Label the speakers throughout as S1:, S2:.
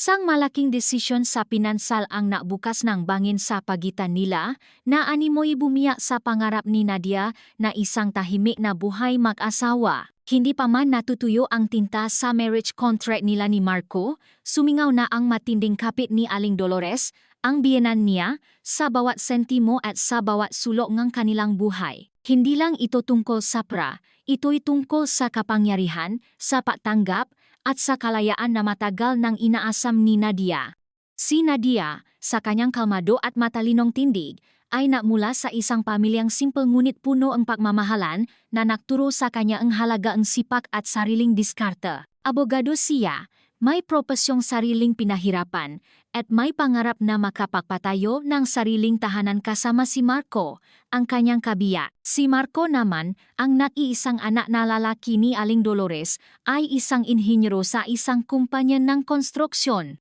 S1: Isang malaking desisyon sa pinansal ang nabukas ng bangin sa pagitan nila na animoy bumiyak sa pangarap ni Nadia na isang tahimik na buhay mag-asawa. Hindi pa man natutuyo ang tinta sa marriage contract nila ni Marco, sumingaw na ang matinding kapit ni Aling Dolores, ang biyenan niya, sa bawat sentimo at sa bawat sulok ng kanilang buhay. Hindi lang ito tungkol sa pera, ito'y tungkol sa kapangyarihan, sa pagtanggap, at sa kalayaan na matagal nang inaasam ni Nadia. Si Nadia, sa kanyang kalmado at matalinong tindig, ay nagmula sa isang pamilyang simple ngunit puno ang pagmamahalan na nagturo sa kanya ang halagang sipak at sariling diskarte. Abogado siya, may propesyong sariling pinahirapan, at may pangarap na makapagpatayo ng sariling tahanan kasama si Marco, ang kanyang kabiyak. Si Marco naman, ang nag-iisang anak na lalaki ni Aling Dolores, ay isang inhinyero sa isang kumpanya ng konstruksyon.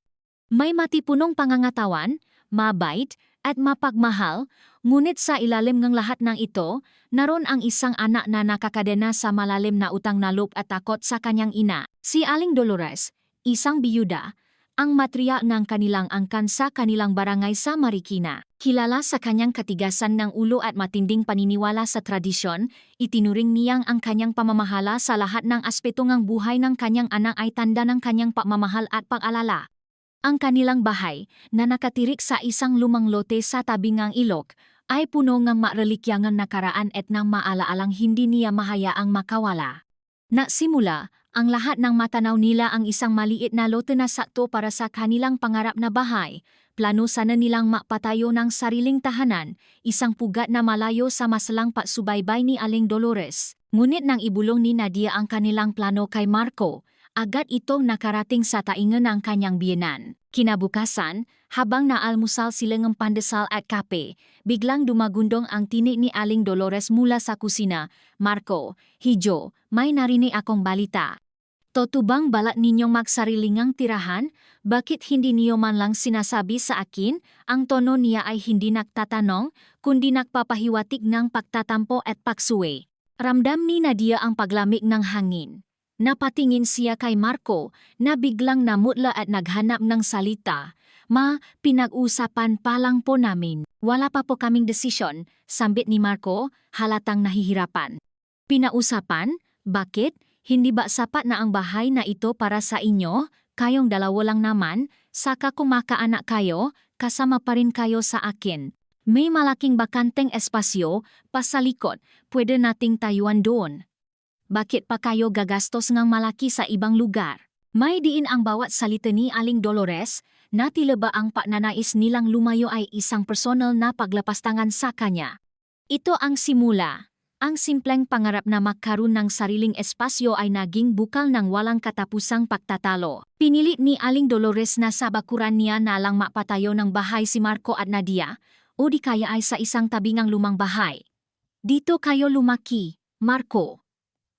S1: May matipunong pangangatawan, mabait, at mapagmahal, ngunit sa ilalim ng lahat ng ito, naroon ang isang anak na nakakadena sa malalim na utang na loob at takot sa kanyang ina. Si Aling Dolores, isang biyuda, ang matriya ng kanilang angkan sa kanilang barangay sa Marikina. Kilala sa kanyang katigasan ng ulo at matinding paniniwala sa tradisyon, itinuring niyang ang kanyang pamamahala sa lahat ng aspeto ng buhay ng kanyang anak ay tanda ng kanyang pagmamahal at pag-alala. Ang kanilang bahay, na nakatirik sa isang lumang lote sa tabi ng ilog, ay puno ng marelikyang nakaraan at ng maala-alang hindi niya mahayaang makawala. Nasimula, ang lahat ng matanaw nila ang isang maliit na lote na sakto para sa kanilang pangarap na bahay. Plano sana nilang mapatayo ng sariling tahanan, isang pugat na malayo sa masalang pagsubaybay ni Aling Dolores. Ngunit nang ibulong ni Nadia ang kanilang plano kay Marco, agad itong nakarating sa taingan ng kanyang biyenan. Kinabukasan, habang naalmusal sila ng pandesal at kape, biglang dumagundong ang tinig ni Aling Dolores mula sa kusina. Marco, Hijo, may narinig akong balita. Totoo balat ninyong magsarilingang tirahan? Bakit hindi niyo man lang sinasabi sa akin? Ang tono niya ay hindi nagtatanong, kundi nagpapahiwatig ng pagtatampo at pagsuwe. Ramdam ni Nadia ang paglamig ng hangin. Napatingin siya kay Marco na biglang namutla at naghanap ng salita. Ma, pinag-usapan pa lang po namin. Wala pa po kaming desisyon, sambit ni Marco, halatang nahihirapan. Pinausapan? Bakit? Hindi ba sapat na ang bahay na ito para sa inyo? Kayong dalawa lang naman, saka kung makaanak kayo, kasama pa rin kayo sa akin. May malaking bakanteng espasyo, pasalikot, pwede nating tayuan doon. Bakit pa kayo gagastos ng malaki sa ibang lugar? May diin ang bawat salita ni Aling Dolores, na tila ba ang pagnanais nilang lumayo ay isang personal na paglapastangan sa kanya. Ito ang simula. Ang simpleng pangarap na magkaroon ng sariling espasyo ay naging bukal ng walang katapusang pagtatalo. Pinilit ni Aling Dolores na sa bakuran niya na lang mapatayo ng bahay si Marco at Nadia, o di kaya ay sa isang tabi ng lumang bahay. Dito kayo lumaki, Marco.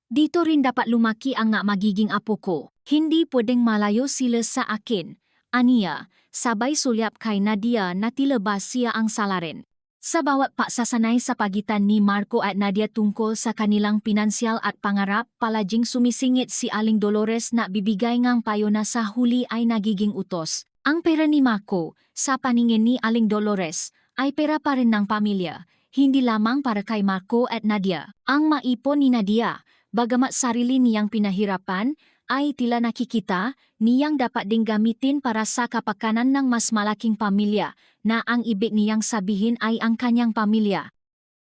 S1: Dito rin dapat lumaki ang magiging apo ko. Hindi pwedeng malayo sila sa akin. Aniya, sabay sulyap kay Nadia na tila ba siya ang salarin. Sa bawat pagsasanay sa pagitan ni Marco at Nadia tungkol sa kanilang pinansyal at pangarap, palaging sumisingit si Aling Dolores na bibigay ngang payo na sa huli ay nagiging utos. Ang pera ni Marco, sa paningin ni Aling Dolores, ay pera pa rin ng pamilya, hindi lamang para kay Marco at Nadia. Ang maipon ni Nadia, bagamat sarili niyang pinahirapan, ay tila nakikita niyang dapat ding gamitin para sa kapakanan ng mas malaking pamilya na ang ibig niyang sabihin ay ang kanyang pamilya.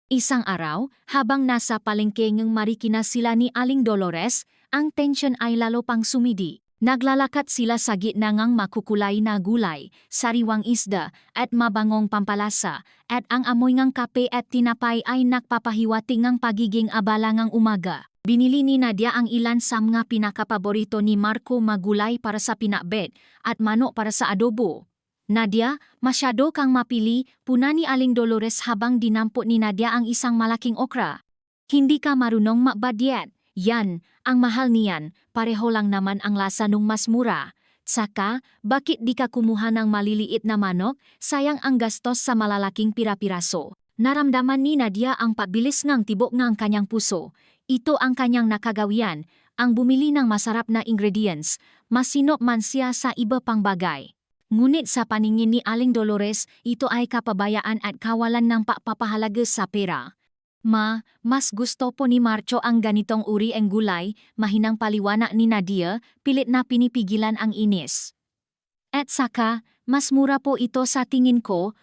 S1: Isang araw, habang nasa palengke ng Marikina sila ni Aling Dolores, ang tensyon ay lalo pang sumidi. Naglalakad sila sa gitna ng makukulay na gulay, sariwang isda at mabangong pampalasa, at ang amoy ng kape at tinapay ay nagpapahiwatig ng pagiging abala ng umaga. Binili ni Nadia ang ilan sa mga pinakapaborito ni Marco magulay para sa pinakbet at manok para sa adobo. Nadia, masyado kang mapili, puna ni Aling Dolores habang dinampot ni Nadia ang isang malaking okra. Hindi ka marunong magbadyet. Yan, ang mahal niyan, pareho lang naman ang lasa nung mas mura. Tsaka, bakit di ka kumuha ng maliliit na manok? Sayang ang gastos sa malalaking pira-piraso. Naramdaman ni Nadia ang pabilis ng tibok ng kanyang puso. Ito ang kanyang nakagawian, ang bumili ng masarap na ingredients, masinop man siya sa iba pang bagay. Ngunit sa paningin ni Aling Dolores, ito ay kapabayaan at kawalan ng pagpapahalaga sa pera. Mas gusto po ni Marco ang ganitong uri ng gulay, mahinang paliwanag ni Nadia, pilit na pinipigilan ang inis. At saka, mas mura po ito sa tingin ko,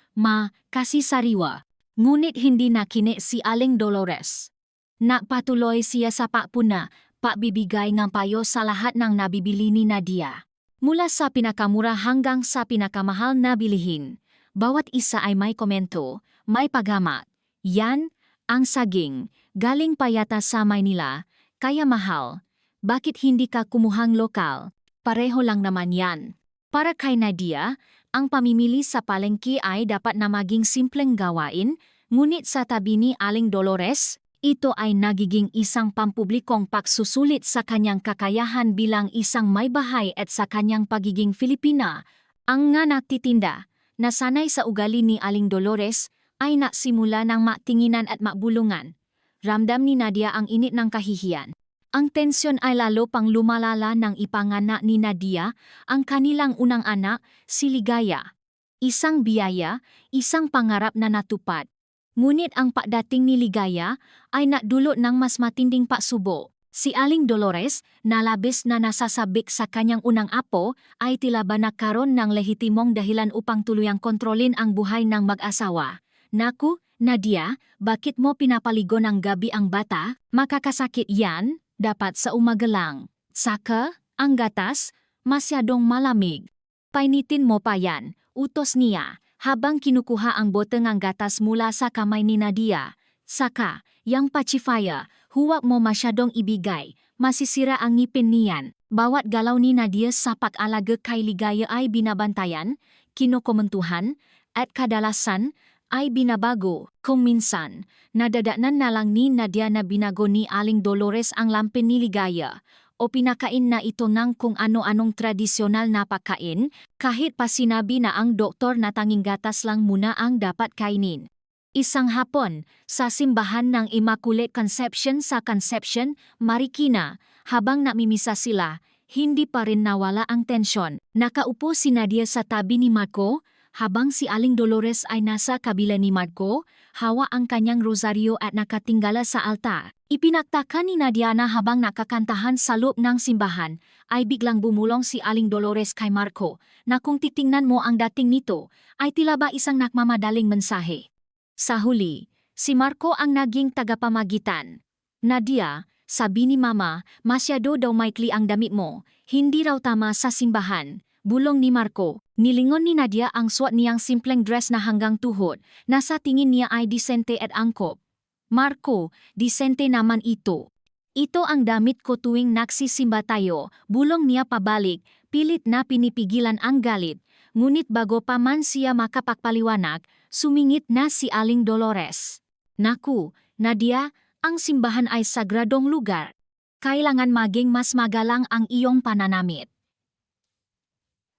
S1: kasi sariwa. Ngunit hindi nakine si Aling Dolores. Napatuloy siya sa pagbibigay ng payo sa lahat ng nabibili ni Nadia. Mula sa pinakamura hanggang sa pinakamahal na bilihin, bawat isa ay may komento, may paghamak. Yan, ang saging, galing pa yata sa Maynila, kaya mahal. Bakit hindi ka kumuhang lokal? Pareho lang naman yan. Para kay Nadia, ang pamimili sa palengke ay dapat na maging simpleng gawain, ngunit sa tabi ni Aling Dolores, ito ay nagiging isang pampublikong pagsusulit sa kanyang kakayahan bilang isang may bahay at sa kanyang pagiging Filipina. Ang nga nagtitinda, na sanay sa ugali ni Aling Dolores, ay nasimula ng matinginan at mabulungan. Ramdam ni Nadia ang init ng kahihiyan. Ang tensyon ay lalo pang lumalala nang ipanganak ni Nadia ang kanilang unang anak, si Ligaya. Isang biyaya, isang pangarap na natupad. Ngunit ang pagdating ni Ligaya ay nadulot ng mas matinding paksubo. Si Aling Dolores, na labis na nasasabik sa kanyang unang apo, ay tila ba nagkaroon ng lehitimong dahilan upang tuluyang kontrolin ang buhay ng mag-asawa. Naku, Nadia, bakit mo pinapaligo ng gabi ang bata? Makakasakit yan, dapat sa umaga lang. Saka, ang gatas, masyadong malamig. Painitin mo pa yan, utos niya. Habang kinukuha ang bote ng gatas mula sa kamay ni Nadia. Saka, yang pacifier, huwag mo masyadong ibigay, masisira ang ngipin niyan. Bawat galaw ni Nadia sa pag-alaga kay Ligaya ay binabantayan, kinokomentuhan, at kadalasan ay binabago. Kung minsan, nadadaanan na lang ni Nadia na binago ni Aling Dolores ang lampin ni Ligaya, o pinakain na ito ng kung ano-anong tradisyonal na pagkain, kahit pa sinabi na ang doktor na tanging gatas lang muna ang dapat kainin. Isang hapon, sa simbahan ng Immaculate Conception sa Conception, Marikina, habang namimisa sila, hindi pa rin nawala ang tensyon. Nakaupo si Nadia sa tabi ni Marco, habang si Aling Dolores ay nasa kabila ni Marco, hawa ang kanyang rosaryo at nakatinggala sa altar. Ipinagtaka ni Nadia na habang nakakantahan sa loob ng simbahan, ay biglang bumulong si Aling Dolores kay Marco na kung titingnan mo ang dating nito, ay tila ba isang nagmamadaling mensahe. Sa huli, si Marco ang naging tagapamagitan. Nadia, sabi ni Mama, masyado daw maikli ang damit mo, hindi raw tama sa simbahan. Bulong ni Marco, nilingon ni Nadia ang suot niyang simpleng dress na hanggang tuhod, na sa tingin niya ay disente at angkop. Marco, disente naman ito. Ito ang damit ko tuwing nagsisimba tayo, bulong niya pabalik, pilit na pinipigilan ang galit. Ngunit bago pa man siya makapagpaliwanag, sumingit na si Aling Dolores. Naku, Nadia, ang simbahan ay sagradong lugar. Kailangan maging mas magalang ang iyong pananamit.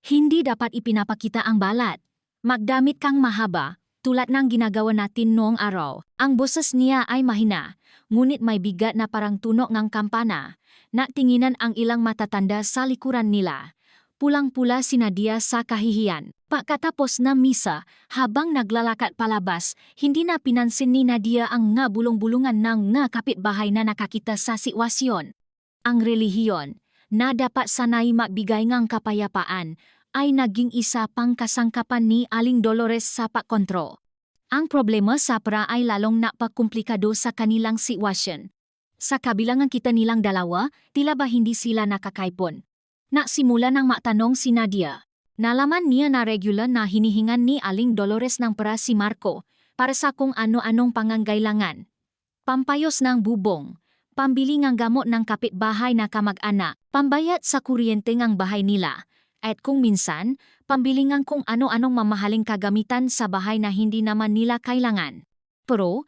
S1: Hindi dapat ipinapakita ang balat. Magdamit kang mahaba, tulad ng ginagawa natin noong araw. Ang boses niya ay mahina, ngunit may bigat na parang tunog ng kampana. Natinginan ang ilang matatanda sa likuran nila. Pulang-pula si Nadia sa kahihiyan. Pagkatapos ng misa, habang naglalakad palabas, hindi na pinansin ni Nadia ang nga bulong-bulungan ng nga kapitbahay na nakakita sa sitwasyon. Ang relihiyon, na dapat sanay magbigay ng kapayapaan, ay naging isa pang kasangkapan ni Aling Dolores sa pagkontrol. Ang problema sa pera ay lalong napakumplikado sa kanilang sitwasyon. Sa kabilangan kita nilang dalawa, tila ba hindi sila nakakaipon? Nasimula ng matanong si Nadia. Nalaman niya na regular na hinihingan ni Aling Dolores ng pera si Marco para sa kung ano-anong pangangailangan. Pampayos ng bubong, pambili ng gamot ng kapitbahay na kamag-anak, pambayad sa kuryente ng bahay nila, at kung minsan, pambili ng kung ano-anong mamahaling kagamitan sa bahay na hindi naman nila kailangan. Pero,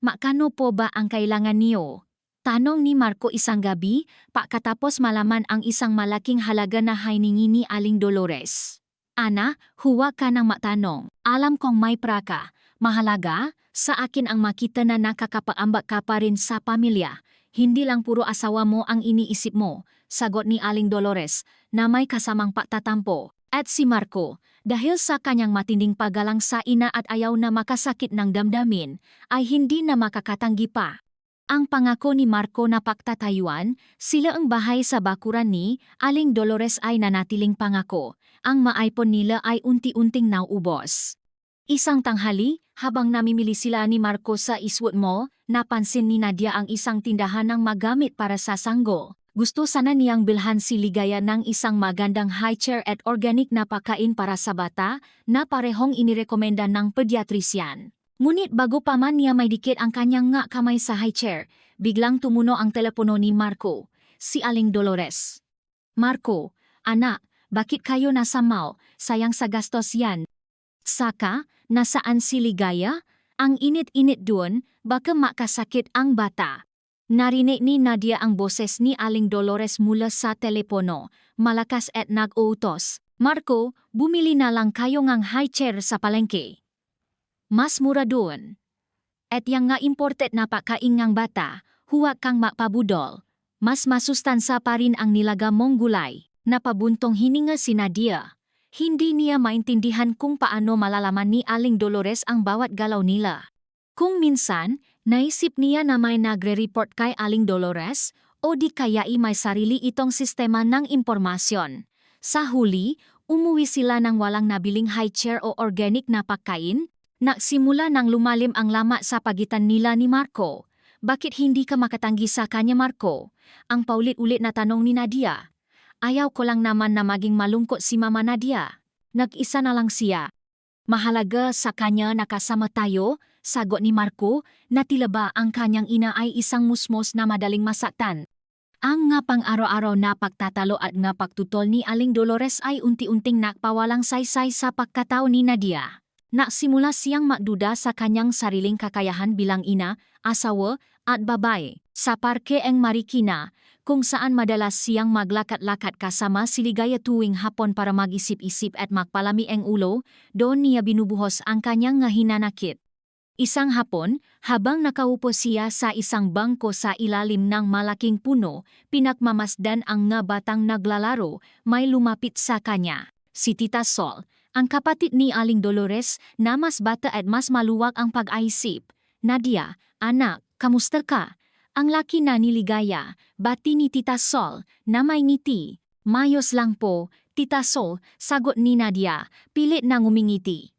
S1: makano po ba ang kailangan niyo? Tanong ni Marco isang gabi, pagkatapos malaman ang isang malaking halaga na hiningi ni Aling Dolores. Ana, huwag ka nang matanong. Alam kong may praka. Mahalaga, sa akin ang makita na nakakapaambak ka pa rin sa pamilya. Hindi lang puro asawa mo ang iniisip mo, sagot ni Aling Dolores, na may kasamang pagtatampo. At si Marco, dahil sa kanyang matinding paggalang sa ina at ayaw na makasakit ng damdamin, ay hindi na makakatanggi pa. Ang pangako ni Marco na pagtatayuan, sila ang bahay sa bakuran ni Aling Dolores ay nanatiling pangako. Ang maaipon nila ay unti-unting nauubos. Isang tanghali, habang namimili sila ni Marco sa Eastwood Mall, napansin ni Nadia ang isang tindahan ng magamit para sa sanggol. Gusto sana niyang bilhan si Ligaya ng isang magandang high chair at organic na pagkain para sa bata na parehong inirekomenda ng pediatrician. Ngunit bago pa man niya may dikit ang kanyang nga kamay sa high chair, biglang tumuno ang telepono ni Marco, si Aling Dolores. Marco, anak, bakit kayo nasa mall? Sayang sa gastos yan. Saka, nasaan si Ligaya? Ang init-init doon, baka makasakit ang bata. Narinig ni Nadia ang boses ni Aling Dolores mula sa telepono, malakas at nag-uutos. Marco, bumili na lang kayo ng high chair sa palengke. Mas mura doon. At yang nga imported na pagkain ng bata, huwag kang mapabudol. Mas masustansa pa rin ang nilaga mong gulay. Napabuntong hininga si Nadia. Hindi niya maintindihan kung paano malalaman ni Aling Dolores ang bawat galaw nila. Kung minsan, naisip niya na may nagre-report kay Aling Dolores o di kaya may sarili itong sistema ng impormasyon. Sa huli, umuwi sila ng walang nabiling high chair o organic na pagkain. Nagsimula nang lumalim ang lama sa pagitan nila ni Marco. Bakit hindi ka makatanggi sa kanya, Marco? Ang paulit-ulit na tanong ni Nadia. Ayaw ko lang naman na maging malungkot si Mama Nadia. Nag-isa na lang siya. Mahalaga sa kanya na kasama tayo, sagot ni Marco, na tila ba ang kanyang ina ay isang musmos na madaling masaktan. Ang nga pang-araw-araw na pagtatalo at nga pagtutol ni Aling Dolores ay unti-unting nakpawalang saysay sa pagkatao ni Nadia. Nagsimula siyang magduda sa kanyang sariling kakayahan bilang ina, asawa, at babae. Sa Parke ng Marikina, kung saan madalas siyang maglakad-lakad kasama si Ligaya tuwing hapon para mag-isip-isip at magpalami ang ulo, doon niya binubuhos ang kanyang hinanakit. Isang hapon, habang nakaupo siya sa isang bangko sa ilalim ng malaking puno, pinagmamasdan ang nga batang naglalaro, may lumapit sa kanya. Si Tita Sol, ang kapatid ni Aling Dolores na mas bata at mas maluwag ang pag-aisip. Nadia, anak, kamusta ka? Ang laki na ni Ligaya, bati ni Tita Sol, na may ngiti. Mayos lang po, Tita Sol, sagot ni Nadia, pilit na ngumingiti.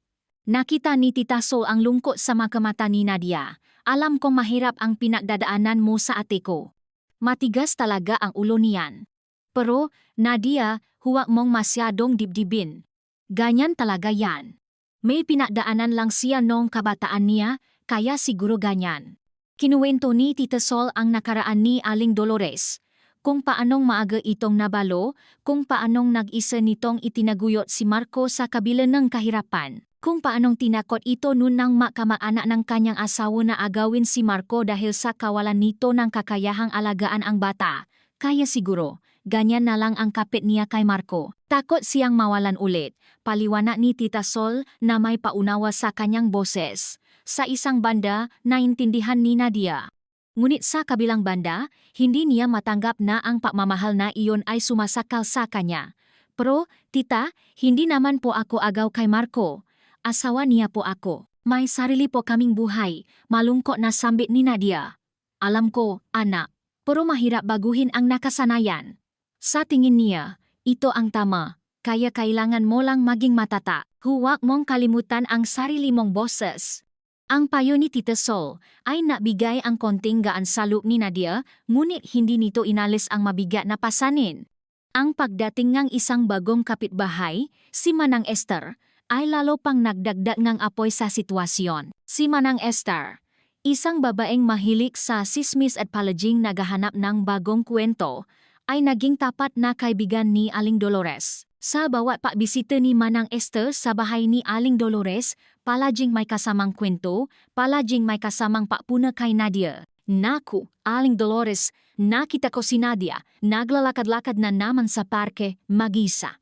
S1: Nakita ni Tita Sol ang lungkot sa mata ni Nadia. Alam kong mahirap ang pinagdadaanan mo sa ate ko. Matigas talaga ang ulo niyan. Pero, Nadia, huwag mong masyadong dibdibin. Ganyan talaga yan. May pinagdaanan lang siya noong kabataan niya, kaya siguro ganyan. Kinuwento ni Tita Sol ang nakaraan ni Aling Dolores. Kung paanong maaga itong nabalo, kung paanong nag-isa nitong itinaguyot si Marco sa kabila ng kahirapan. Kung paanong tinakot ito noon nang makamaanak ng kanyang asawa na agawin si Marco dahil sa kawalan nito ng kakayahang alagaan ang bata. Kaya siguro, ganyan na lang ang kapit niya kay Marco. Takot siyang mawalan ulit. Paliwanag ni Tita Sol na may paunawa sa kanyang boses. Sa isang banda, naintindihan ni Nadia. Ngunit sa kabilang banda, hindi niya matanggap na ang pagmamahal na iyon ay sumasakal sa kanya. Pero, tita, hindi naman po ako agaw kay Marco. Asawa niya po ako. May sarili po kaming buhay, malungkot na sambit ni Nadia. Alam ko, anak, pero mahirap baguhin ang nakasanayan. Sa tingin niya, ito ang tama, kaya kailangan mo lang maging matata. Huwag mong kalimutan ang sarili mong boses. Ang payo ni Tita Sol ay nabigay ang konting gaan sa loob ni Nadia, ngunit hindi nito inalis ang mabigat na pasanin. Ang pagdating ng isang bagong kapitbahay, si Manang Esther, ay lalo pang nagdagdag ng apoy sa sitwasyon. Si Manang Esther, isang babaeng mahilig sa sismis at palaging naghahanap ng bagong kwento, ay naging tapat na kaibigan ni Aling Dolores. Sa bawat pagbisita ni Manang Esther sa bahay ni Aling Dolores, palaging may kasamang kwento, palaging may kasamang pakpuna kay Nadia. Naku, Aling Dolores, nakita ko si Nadia, naglalakad-lakad na naman sa parke, mag-isa.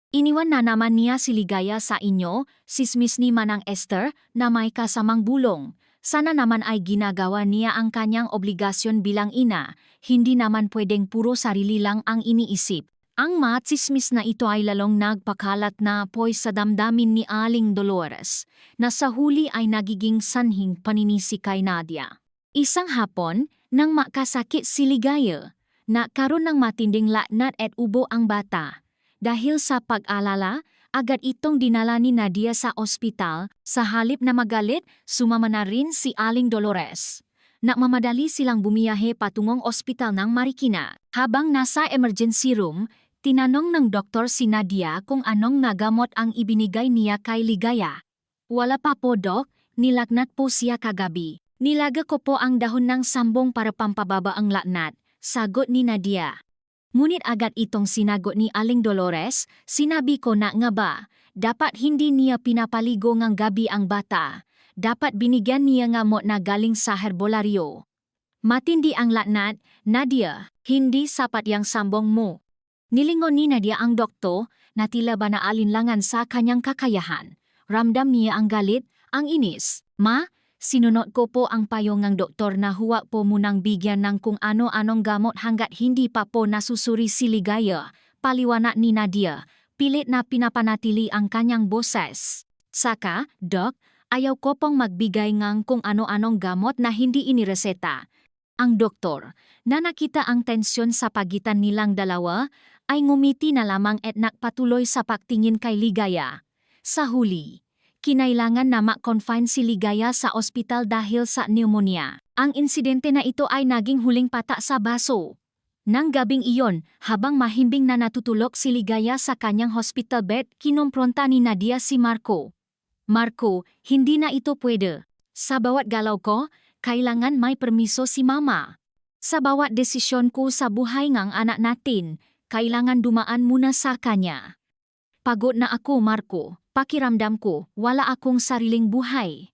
S1: Iniwan na naman niya si Ligaya sa inyo, sismis ni Manang Esther, na may kasamang bulong. Sana naman ay ginagawa niya ang kanyang obligasyon bilang ina, hindi naman pwedeng puro sarili lang ang iniisip. Ang mga tsismis na ito ay lalong nagpakalat na apoy sa damdamin ni Aling Dolores, na sa huli ay nagiging sanhing paninisi kay Nadia. Isang hapon, nang makasakit si Ligaya, nagkaroon ng matinding laknat at ubo ang bata. Dahil sa pag-alala, agad itong dinala ni Nadia sa ospital. Sa halip na magalit, sumama na rin si Aling Dolores. Nagmamadali silang bumiyahe patungong ospital ng Marikina. Habang nasa emergency room, tinanong ng doktor si Nadia kung anong nagamot ang ibinigay niya kay Ligaya. Wala pa po, Dok. Nilagnat po siya kagabi. Nilaga ko po ang dahon ng sambong para pampababa ang laknat, sagot ni Nadia. Ngunit agad itong sinagot ni Aling Dolores, sinabi ko na nga ba, dapat hindi niya pinapaligo ngang gabi ang bata. Dapat binigyan niya ngamot na galing sa herbolaryo. Matindi ang laknat, Nadia, hindi sapat yang sambong mo. Nilingon ni Nadia ang doktor na tila ba naalinlangan sa kanyang kakayahan. Ramdam niya ang galit, ang inis. Ma, sinunod ko po ang payo ng doktor na huwag po munang bigyan ng kung ano-anong gamot hanggat hindi pa po nasusuri si Ligaya. Paliwanag ni Nadia, pilit na pinapanatili ang kanyang boses. Saka, Dok, ayaw ko pong magbigay ng kung ano-anong gamot na hindi inireseta. Ang doktor, na nakita ang tensyon sa pagitan nilang dalawa, ay ngumiti na lamang at nagpatuloy sa pagtingin kay Ligaya. Sa huli, kinailangan na ma-confine si Ligaya sa ospital dahil sa pneumonia. Ang insidente na ito ay naging huling pata sa baso. Nang gabing iyon, habang mahimbing na natutulog si Ligaya sa kanyang hospital bed, kinompronta ni Nadia si Marco. Marco, hindi na ito pwede. Sa bawat galaw ko, kailangan may permiso si Mama. Sa bawat desisyon ko sa buhay ng anak natin, kailangan dumaan muna sa kanya. Pagod na ako, Marco. Pakiramdam ko, wala akong sariling buhay.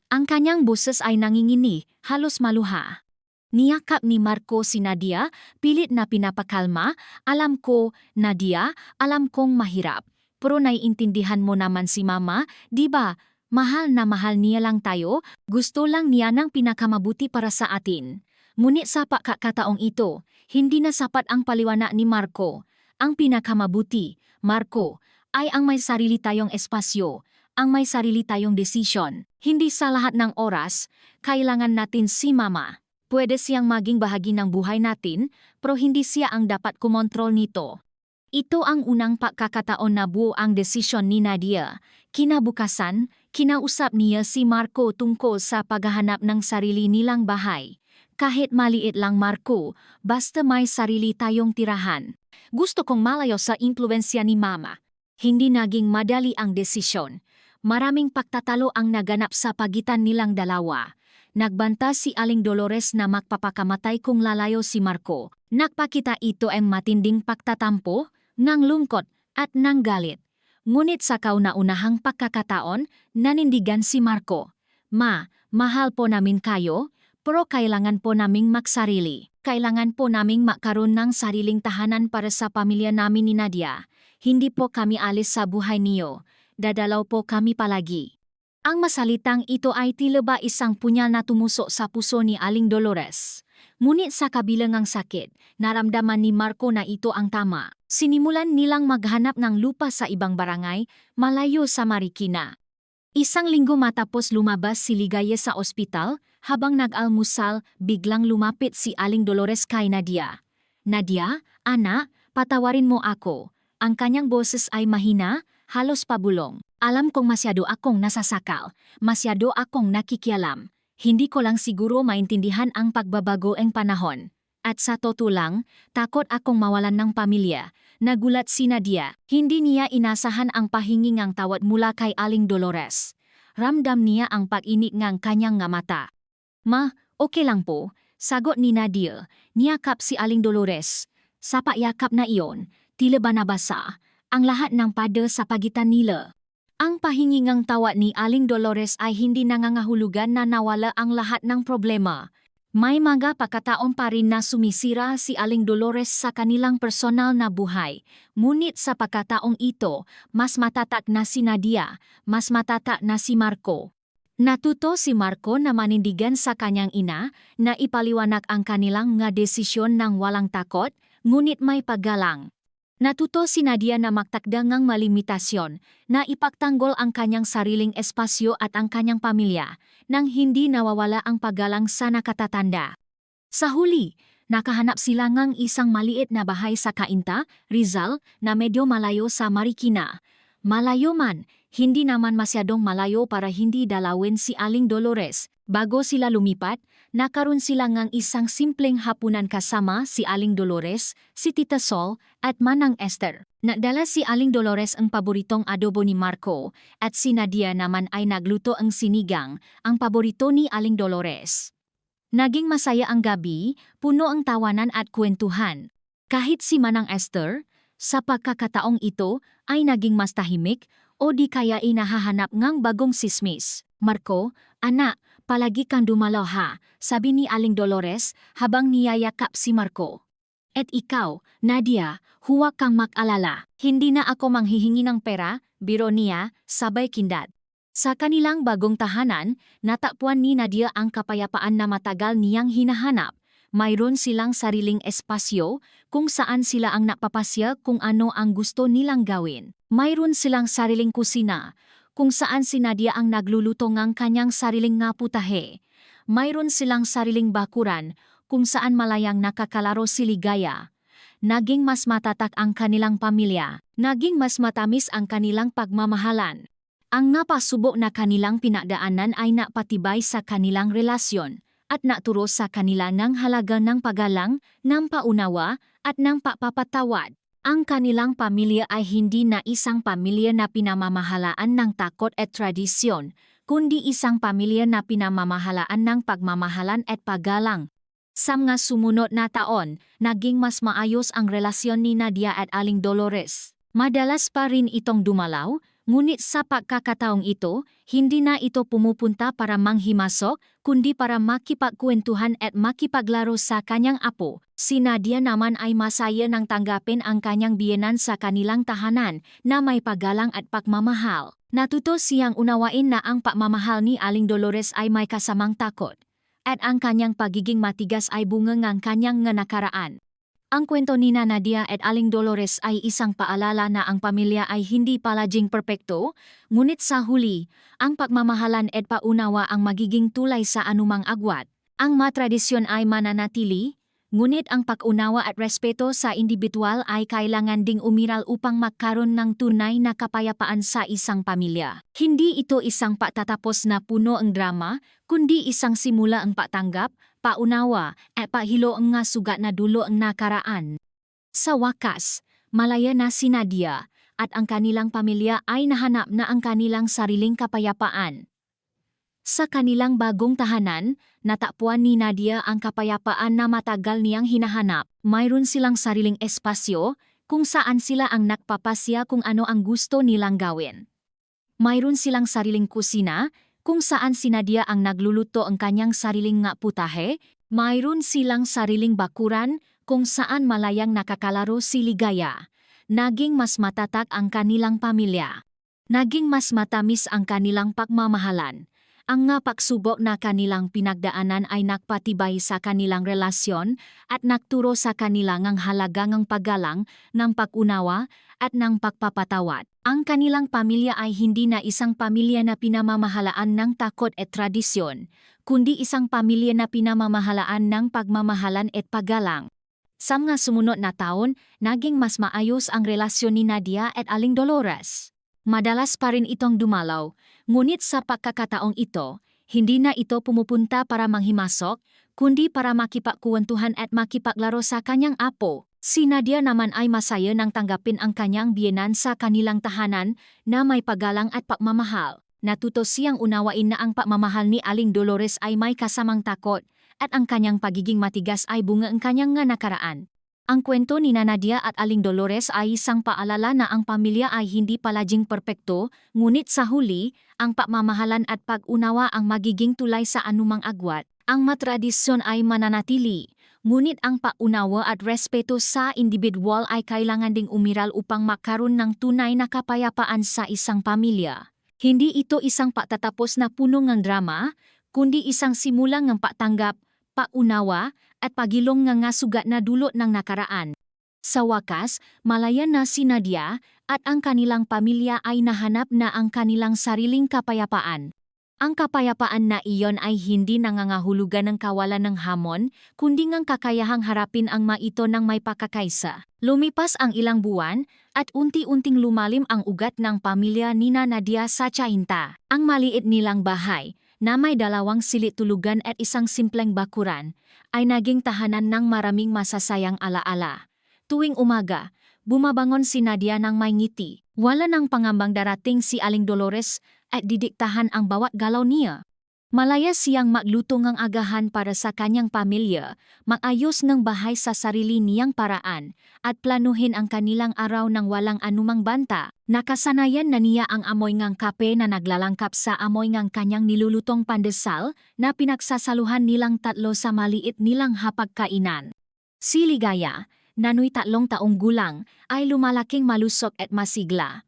S1: Ang kanyang boses ay nangingini, halos maluha. Niyakap ni Marco si Nadia, pilit na pinapakalma. Alam ko, Nadia, alam kong mahirap. Pero naiintindihan mo naman si Mama, di ba? Mahal na mahal niya lang tayo, gusto lang niya ng pinakamabuti para sa atin. Ngunit sa pagkakataong ito, hindi na sapat ang paliwanag ni Marco. Ang pinakamabuti, Marco, ay ang may sarili tayong espasyo, ang may sarili tayong desisyon. Hindi sa lahat ng oras, kailangan natin si Mama. Pwede siyang maging bahagi ng buhay natin, pero hindi siya ang dapat kumontrol nito. Ito ang unang pagkakataon na buo ang desisyon ni Nadia. Kinabukasan, kinausap niya si Marco tungkol sa paghahanap ng sarili nilang bahay. Kahit maliit lang, Marco, basta may sarili tayong tirahan. Gusto kong malayo sa impluensya ni Mama. Hindi naging madali ang desisyon. Maraming pagtatalo ang naganap sa pagitan nilang dalawa. Nagbanta si Aling Dolores na magpapakamatay kung lalayo si Marco. Nagpakita ito ang matinding pagtatampo, ng lungkot at ng galit. Ngunit sa kauna-unahang pagkakataon, nanindigan si Marco. Ma, mahal po namin kayo, pero kailangan po naming magsarili. Kailangan po naming magkaroon ng sariling tahanan para sa pamilya namin ni Nadia. Hindi po kami alis sa buhay niyo. Dadalaw po kami palagi. Ang masalitang ito ay tila ba isang punyal na tumusok sa puso ni Aling Dolores. Ngunit sa kabilang ng sakit, naramdaman ni Marco na ito ang tama. Sinimulan nilang maghanap ng lupa sa ibang barangay, malayo sa Marikina. Isang linggo matapos lumabas si Ligaya sa ospital, habang nag-almusal, biglang lumapit si Aling Dolores kay Nadia. Nadia, anak, patawarin mo ako. Ang kanyang boses ay mahina, halos pabulong. Alam kong masyado akong nasasakal, masyado akong nakikialam. Hindi ko lang siguro maintindihan ang pagbabago ng panahon. At sa totoo lang, takot akong mawalan ng pamilya. Nagulat si Nadia. Hindi niya inasahan ang pahingingang tawad mula kay Aling Dolores. Ramdam niya ang pag-init ng kanyang mata. Ma, okay lang po, sagot ni Nadia. Niyakap si Aling Dolores. Sa pagyakap na iyon, tila ba nabasa ang lahat ng pader sa pagitan nila. Ang pahingingang tawad ni Aling Dolores ay hindi nangangahulugan na nawala ang lahat ng problema. May mga pagkataon pa rin na sumisira si Aling Dolores sa kanilang personal na buhay. Ngunit sa pagkataong ito, mas matatak na si Nadia, mas matatak na si Marco. Natuto si Marco na manindigan sa kanyang ina na ipaliwanag ang kanilang nga desisyon ng walang takot, ngunit may paggalang. Natuto si Nadia na magtakda ng malimitasyon na ipagtanggol ang kanyang sariling espasyo at ang kanyang pamilya nang hindi nawawala ang paggalang sa nakatatanda. Sa huli, nakahanap sila ng isang maliit na bahay sa Cainta, Rizal na medyo malayo sa Marikina. Malayo man, hindi naman masyadong malayo para hindi dalawin si Aling Dolores. Bago sila lumipat, nakaroon sila ng isang simpleng hapunan kasama si Aling Dolores, si Tita Sol, at Manang Esther. Nadala si Aling Dolores ang paboritong adobo ni Marco, at si Nadia naman ay nagluto ang sinigang, ang paborito ni Aling Dolores. Naging masaya ang gabi, puno ang tawanan at kwentuhan. Kahit si Manang Esther, sa pagkakataong ito ay naging mas tahimik o di kaya inahahanap ngang bagong sismis. Marco, anak, palagi kang dumalaw ha, sabi ni Aling Dolores habang niyayakap si Marco. At ikaw, Nadia, huwag kang mag-alala. Hindi na ako manghihingi ng pera, biro niya, sabay kindat. Sa kanilang bagong tahanan, natakpuan ni Nadia ang kapayapaan na matagal niyang hinahanap. Mayroon silang sariling espasyo kung saan sila ang napapasya kung ano ang gusto nilang gawin. Mayroon silang sariling kusina kung saan si Nadia ang nagluluto ng kanyang sariling nga putahe. Mayroon silang sariling bakuran kung saan malayang nakakalaro si Ligaya. Naging mas matatak ang kanilang pamilya. Naging mas matamis ang kanilang pagmamahalan. Ang napasubo na kanilang pinagdaanan ay napatibay sa kanilang relasyon at naturo sa kanila ng halaga ng paggalang, ng paunawa, at ng papapatawad. Ang kanilang pamilya ay hindi na isang pamilya na pinamamahalaan ng takot at tradisyon, kundi isang pamilya na pinamamahalaan ng pagmamahalan at paggalang. Sa mga sumunod na taon, naging mas maayos ang relasyon ni Nadia at Aling Dolores. Madalas pa rin itong dumalaw, ngunit sa pagkakataong ito, hindi na ito pumupunta para manghimasok, kundi para makipagkwentuhan at makipaglaro sa kanyang apo. Si Nadia naman ay masaya nang tanggapin ang kanyang biyenan sa kanilang tahanan na may paggalang at pagmamahal. Natuto siyang unawain na ang pagmamahal ni Aling Dolores ay may kasamang takot, at ang kanyang pagiging matigas ay bunga ng kanyang nakaraan. Ang kwento ni Nadia at Aling Dolores ay isang paalala na ang pamilya ay hindi palaging perpekto, ngunit sa huli, ang pagmamahalan at paunawa ang magiging tulay sa anumang agwat. Ang matradisyon ay mananatili, ngunit ang pag-unawa at respeto sa individual ay kailangan ding umiral upang magkaroon ng tunay na kapayapaan sa isang pamilya. Hindi ito isang patatapos na puno ang drama, kundi isang simula ang patanggap, paunawa, at pahilo ang nga sugat na dulo ang nakaraan. Sa wakas, malaya na si Nadia at ang kanilang pamilya ay nahanap na ang kanilang sariling kapayapaan. Sa kanilang bagong tahanan, natakpuan ni Nadia ang kapayapaan na matagal niyang hinahanap. Mayroon silang sariling espasyo kung saan sila ang nagpapasya kung ano ang gusto nilang gawin. Mayroon silang sariling kusina kung saan si Nadia ang nagluluto ang kanyang sariling nga putahe. Mayroon silang sariling bakuran kung saan malayang nakakalaro si Ligaya. Naging mas matatak ang kanilang pamilya. Naging mas matamis ang kanilang pagmamahalan. Ang nga pagsubok na kanilang pinagdaanan ay nagpatibay sa kanilang relasyon at nagturo sa kanila ng halaga ng paggalang, ng pag-unawa at ng pagpapatawad. Ang kanilang pamilya ay hindi na isang pamilya na pinamamahalaan ng takot at tradisyon, kundi isang pamilya na pinamamahalaan ng pagmamahalan at paggalang. Sa mga sumunod na taon, naging mas maayos ang relasyon ni Nadia at Aling Dolores. Madalas pa rin itong dumalaw, ngunit sa pagkakataong ito, hindi na ito pumupunta para manghimasok, kundi para makipagkwentuhan at makipaglaro sa kanyang apo. Si Nadia naman ay masaya nang tanggapin ang kanyang biyenan sa kanilang tahanan na may paggalang at pagmamahal. Natuto siyang unawain na ang pagmamahal ni Aling Dolores ay may kasamang takot at ang kanyang pagiging matigas ay bunga ng kanyang nga nakaraan. Ang kwento ni Nadia at Aling Dolores ay isang paalala na ang pamilya ay hindi palaging perpekto, ngunit sa huli, ang pagmamahalan at pag-unawa ang magiging tulay sa anumang agwat. Ang matradisyon ay mananatili, ngunit ang paunawa at respeto sa individual ay kailangan ding umiral upang magkaroon ng tunay na kapayapaan sa isang pamilya. Hindi ito isang patatapos na puno ng drama, kundi isang simula ng patanggap, paunawa, at pagilong nga sugat na dulot ng nakaraan. Sa wakas, malaya na si Nadia at ang kanilang pamilya ay nahanap na ang kanilang sariling kapayapaan. Ang kapayapaan na iyon ay hindi nangangahulugan ng kawalan ng hamon, kundi ngang kakayahang harapin ang maito ng may pakakaisa. Lumipas ang ilang buwan at unti-unting lumalim ang ugat ng pamilya ni Nadia sa Cainta. Ang maliit nilang bahay, na may 2 silid tulugan at isang simpleng bakuran, ay naging tahanan ng maraming masasayang alaala. Tuwing umaga, bumabangon si Nadia ng may ngiti. Wala nang pangambang darating si Aling Dolores at didiktahan ang bawat galaw niya. Malaya siyang magluto ng agahan para sa kanyang pamilya, mag-ayos ng bahay sa sarili niyang paraan, at planuhin ang kanilang araw ng walang anumang banta. Nakasanayan na niya ang amoy ng kape na naglalangkap sa amoy ng kanyang nilulutong pandesal na pinagsasaluhan nilang tatlo sa maliit nilang hapagkainan. Si Ligaya, nano'y 3 taong gulang, ay lumalaking malusog at masigla.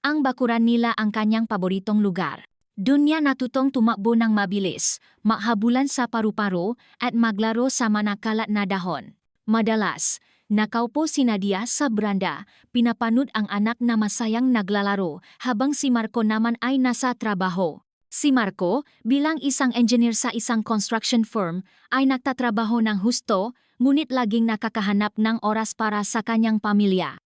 S1: Ang bakuran nila ang kanyang paboritong lugar. Doon niya natutong tumakbo ng mabilis, mahabulan sa paru-paro at maglaro sa manakalat na dahon. Madalas, nakaupo si Nadia sa beranda, pinapanood ang anak na masayang naglalaro habang si Marco naman ay nasa trabaho. Si Marco, bilang isang engineer sa isang construction firm, ay nagtatrabaho ng husto, ngunit laging nakakahanap ng oras para sa kanyang pamilya.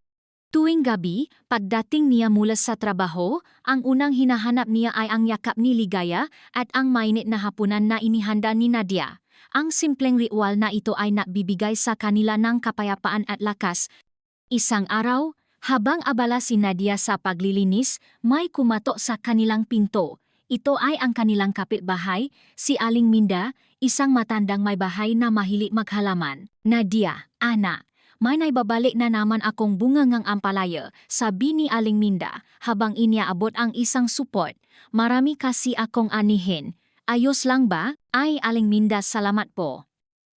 S1: Tuwing gabi, pagdating niya mula sa trabaho, ang unang hinahanap niya ay ang yakap ni Ligaya at ang mainit na hapunan na inihanda ni Nadia. Ang simpleng ritual na ito ay nagbibigay sa kanila ng kapayapaan at lakas. Isang araw, habang abala si Nadia sa paglilinis, may kumatok sa kanilang pinto. Ito ay ang kanilang kapitbahay, si Aling Minda, isang matandang may bahay na mahilig maghalaman. Nadia, anak, may naibabalik na naman akong bunga ng ampalaya, sabi ni Aling Minda habang iniaabot ang isang supot. Marami kasi akong anihin. Ayos lang ba? Ay, Aling Minda, salamat po.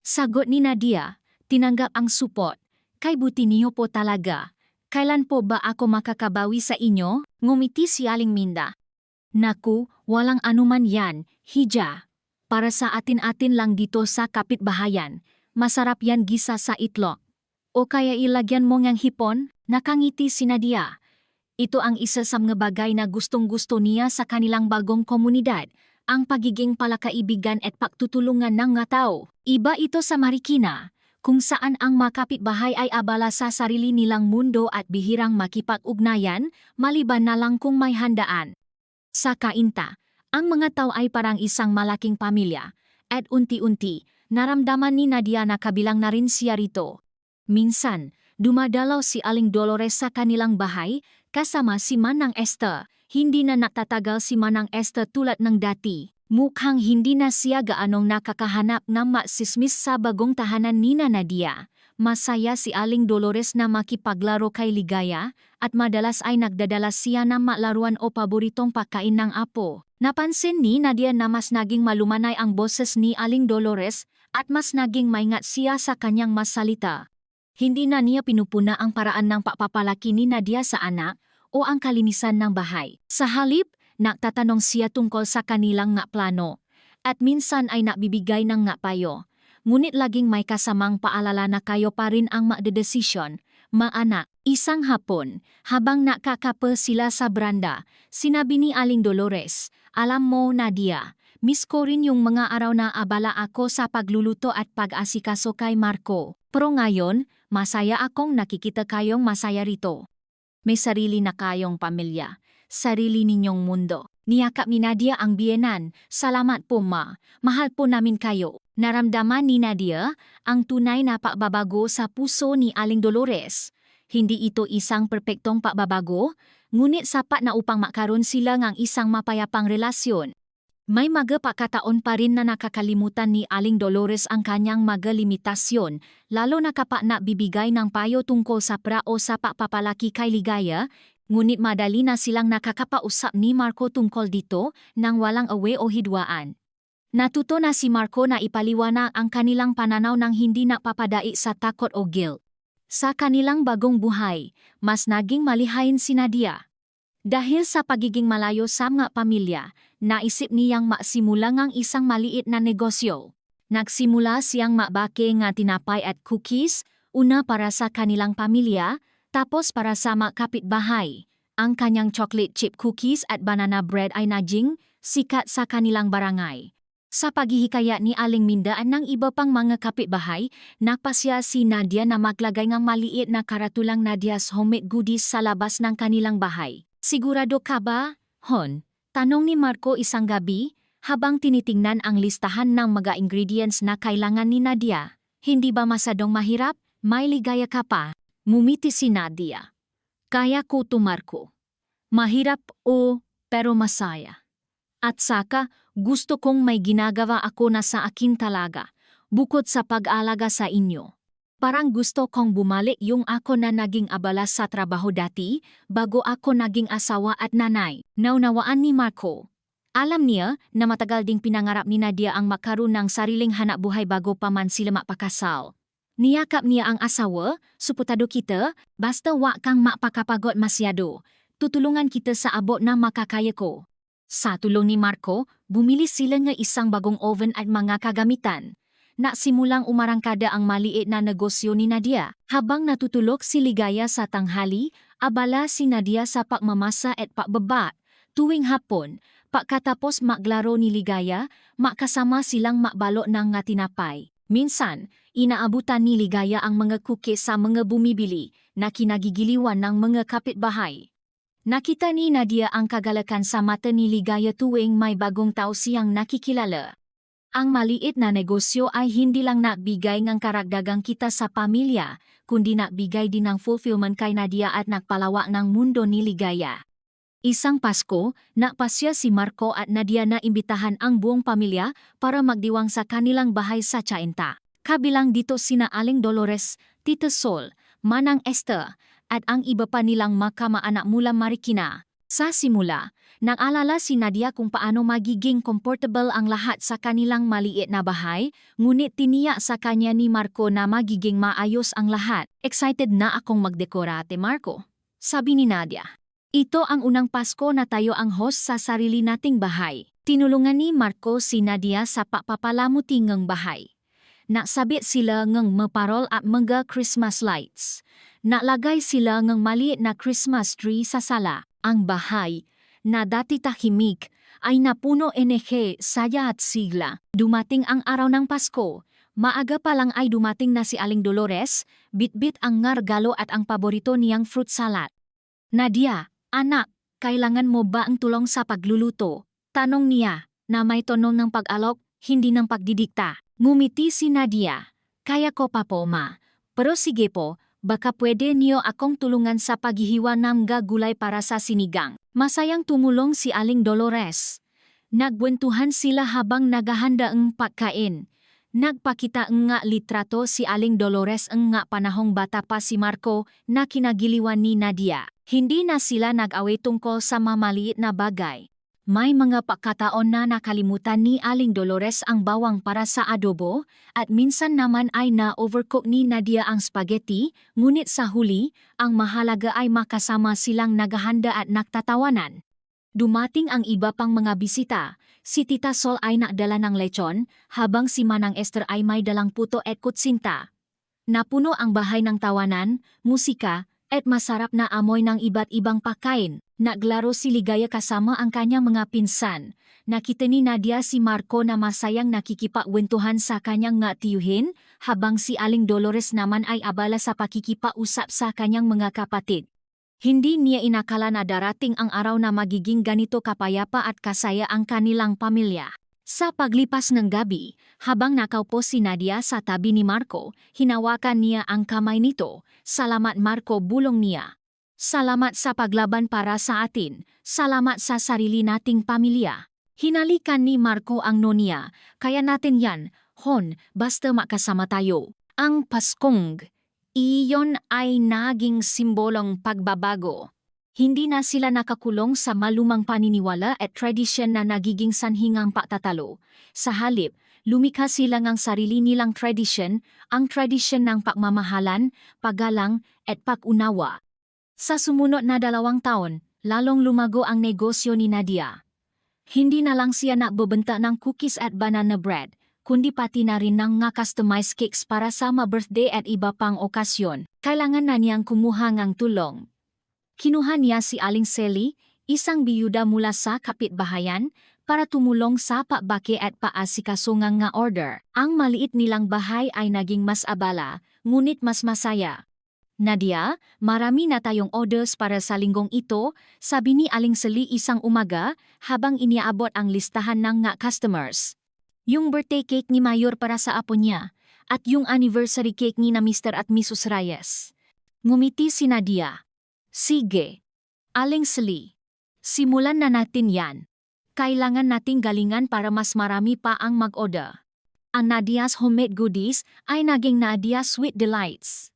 S1: Sagot ni Nadia, tinanggap ang supot. Kay buti niyo po talaga. Kailan po ba ako makakabawi sa inyo? Ngumiti si Aling Minda. Naku, walang anuman yan, Hija. Para sa atin-atin lang dito sa kapitbahayan. Masarap yan gisa sa itlog. O kaya ilagyan mo ngang hipon? Nakangiti si Nadia. Ito ang isa sa mga bagay na gustong-gusto niya sa kanilang bagong komunidad, ang pagiging palakaibigan at pagtutulungan ng mga tao. Iba ito sa Marikina, kung saan ang mga kapitbahay ay abala sa sarili nilang mundo at bihirang makipag-ugnayan, maliban na lang kung may handaan. Sa Cainta, ang mga tao ay parang isang malaking pamilya, at unti-unti, naramdaman ni Nadia na kabilang na rin siya rito. Minsan, dumadalaw si Aling Dolores sa kanilang bahay kasama si Manang Esther. Hindi na natatagal si Manang Esther tulad ng dati. Mukhang hindi na siya gaanong nakakahanap ng maksismis sa bagong tahanan ni Nadia. Masaya si Aling Dolores na makipaglaro kay Ligaya at madalas ay nagdadala siya ng malaruan o paboritong pagkain ng apo. Napansin ni Nadia na mas naging malumanay ang boses ni Aling Dolores at mas naging maingat siya sa kanyang masalita. Hindi na niya pinupuna ang paraan ng pagpapalaki ni Nadia sa anak o ang kalinisan ng bahay. Sa halip, nagtatanong siya tungkol sa kanilang nga plano at minsan ay nagbibigay ng nga payo. Ngunit laging may kasamang paalala na kayo pa rin ang magdedesisyon. Maanak, isang hapon, habang nakakape sila sa beranda, sinabi ni Aling Dolores, "Alam mo, Nadia, miss ko rin yung mga araw na abala ako sa pagluluto at pag-asikaso kay Marco. Pero ngayon, masaya akong nakikita kayong masaya rito. May sarili na kayong pamilya, sarili ninyong mundo." Niyakap ni Nadia ang biyenan. "Salamat po, Ma. Mahal po namin kayo." Naramdaman ni Nadia ang tunay na pagbabago sa puso ni Aling Dolores. Hindi ito isang perpektong pagbabago, ngunit sapat na upang makaroon sila ng isang mapayapang relasyon. May mga pagkataon pa rin na nakakalimutan ni Aling Dolores ang kanyang mga limitasyon, lalo na kapag nabibigay ng payo tungkol sa pra o sa pagpapalaki kay Ligaya, ngunit madali na silang nakakapausap ni Marco tungkol dito nang walang awe o hidwaan. Natuto na si Marco na ipaliwanag ang kanilang pananaw ng hindi napapadai sa takot o guilt. Sa kanilang bagong buhay, mas naging malihain si Nadia. Dahil sa pagiging malayo sa mga pamilya, naisip niyang maksimula ng isang maliit na negosyo. Nagsimula siyang mabake nga tinapay at cookies, Una para sa kanilang pamilya, tapos para sa mga kapitbahay. Ang kanyang chocolate chip cookies at banana bread ay naging sikat sa kanilang barangay. Sa paghihikayat ni Aling Minda at ng iba pang mga kapitbahay, napasya si Nadia na maglagay ng maliit na karatulang Nadia's homemade goodies sa labas ng kanilang bahay. Sigurado ka ba, Hon? Tanong ni Marco isang gabi, habang tinitingnan ang listahan ng mga ingredients na kailangan ni Nadia. Hindi ba masadong mahirap? May ligaya ka pa. Ngumiti si Nadia. Kaya ko to, Marco. Mahirap pero masaya. At saka, gusto kong may ginagawa ako na sa akin talaga, bukod sa pag-alaga sa inyo. Parang gusto kong bumalik yung ako na naging abala sa trabaho dati, bago ako naging asawa at nanay. Naunawaan ni Marco. Alam niya na matagal ding pinangarap ni Nadia ang makaroon ng sariling hanap buhay bago pa man sila mapakasal. Niyakap niya ang asawa, suputado kita, basta wak kang mapakapagod masyado. Tutulungan kita sa abot na makakaya ko. Sa tulong ni Marco, bumili sila ng isang bagong oven at mga kagamitan. Nasimulang umarangkada ang maliit na negosyo ni Nadia. Habang natutulog si Ligaya sa tanghali, abala si Nadia sa pagmamasa at pagbaba. Tuwing hapon, pagkatapos maglaro ni Ligaya, makasama silang makbalot ng nga tinapay. Minsan, inaabutan ni Ligaya ang mga cookies sa mga bumibili na kinagigiliwan ng mga kapitbahay. Nakita ni Nadia ang kagalakan sa mata ni Ligaya tuwing may bagong tao siyang nakikilala. Ang maliit na negosyo ay hindi lang nagbigay ng karagdagang kita sa pamilya, kundi nagbigay din ng fulfillment kay Nadia at nagpalawak ng mundo ni Ligaya. Isang Pasko, napasya si Marco at Nadia na imbitahan ang buong pamilya para magdiwang sa kanilang bahay sa Chainta. Kabilang dito sina Aling Dolores, Tita Sol, Manang Esther, at ang iba pa nilang makamaanak mula Marikina. Sa simula, nag-alala si Nadia kung paano magiging comfortable ang lahat sa kanilang maliit na bahay, ngunit tiniyak sa kanya ni Marco na magiging maayos ang lahat. Excited na akong magdekora, Ate Marco, sabi ni Nadia. Ito ang unang Pasko na tayo ang host sa sarili nating bahay. Tinulungan ni Marco si Nadia sa papapalamuti ng bahay. Naksabit sila ng maparol at mga Christmas lights. Naglagay sila ng maliit na Christmas tree sa sala. Ang bahay, na dati tahimik, ay napuno enerhe, saya at sigla. Dumating ang araw ng Pasko. Maaga pa lang ay dumating na si Aling Dolores, bitbit ang regalo at ang paborito niyang fruit salad. Nadia, anak, kailangan mo ba ang tulong sa pagluluto? Tanong niya, na may tono ng pag-alok, hindi ng pagdidikta. Ngumiti si Nadia. Kaya ko pa po, ma. Pero sige po, baka pwede niyo akong tulungan sa paghihiwa ng gulay para sa sinigang. Masayang tumulong si Aling Dolores. Nagkwentuhan sila habang naghahanda ang pagkain. Nagpakita nga litrato si Aling Dolores ang nga panahong bata pa si Marco na kinagiliwan ni Nadia. Hindi na sila nag-away tungkol sa mamaliit na bagay. May mga pagkataon na nakalimutan ni Aling Dolores ang bawang para sa adobo at minsan naman ay na-overcook ni Nadia ang spaghetti, ngunit sa huli, ang mahalaga ay makasama silang naghahanda at nagtatawanan. Dumating ang iba pang mga bisita. Si Tita Sol ay nakdala ng lechon, habang si Manang Esther ay may dalang puto at kutsinta. Napuno ang bahay ng tawanan, musika, at masarap na amoy ng iba't ibang pagkain. Naglaro si Ligaya kasama ang kanyang mga pinsan. Nakita ni Nadia si Marco na masayang nakikipagkwentuhan sa kanyang nga tiyuhin, habang si Aling Dolores naman ay abala sa pakikipausap sa kanyang mga kapatid. Hindi niya inakala na darating ang araw na magiging ganito kapayapa at kasaya ang kanilang pamilya. Sa paglipas ng gabi, habang nakaupo si Nadia sa tabi ni Marco, hinawakan niya ang kamay nito. Salamat Marco, bulong niya. Salamat sa paglaban para sa atin. Salamat sa sarili nating pamilya. Hinalikan ni Marco ang nonia. Kaya natin yan, Hon, basta makasama tayo. Ang Paskong, iyon ay naging simbolong pagbabago. Hindi na sila nakakulong sa malumang paniniwala at tradisyon na nagiging sanhingang pagtatalo. Sa halip, lumikha sila ng sarili nilang tradisyon, ang tradisyon ng pagmamahalan, paggalang at pag-unawa. Sa sumunod na 2 taon, lalong lumago ang negosyo ni Nadia. Hindi na lang siya nagbebenta ng cookies at banana bread, kundi pati na rin ng nga customized cakes para sa birthday at iba pang okasyon. Kailangan na niyang kumuha ng tulong. Kinuha niya si Aling Sally, isang biyuda mula sa kapitbahayan, para tumulong sa pagbake at paasikaso nga order. Ang maliit nilang bahay ay naging mas abala, ngunit mas masaya. Nadia, marami na tayong orders para sa linggong ito, sabi ni Aling Sally isang umaga habang iniabot ang listahan ng nga customers. Yung birthday cake ni Mayor para sa apo niya, at yung anniversary cake ni na Mr. at Mrs. Reyes. Ngumiti si Nadia. Sige. Aling Sally. Simulan na natin yan. Kailangan nating galingan para mas marami pa ang mag-order. Ang Nadia's homemade goodies ay naging Nadia's Sweet Delights.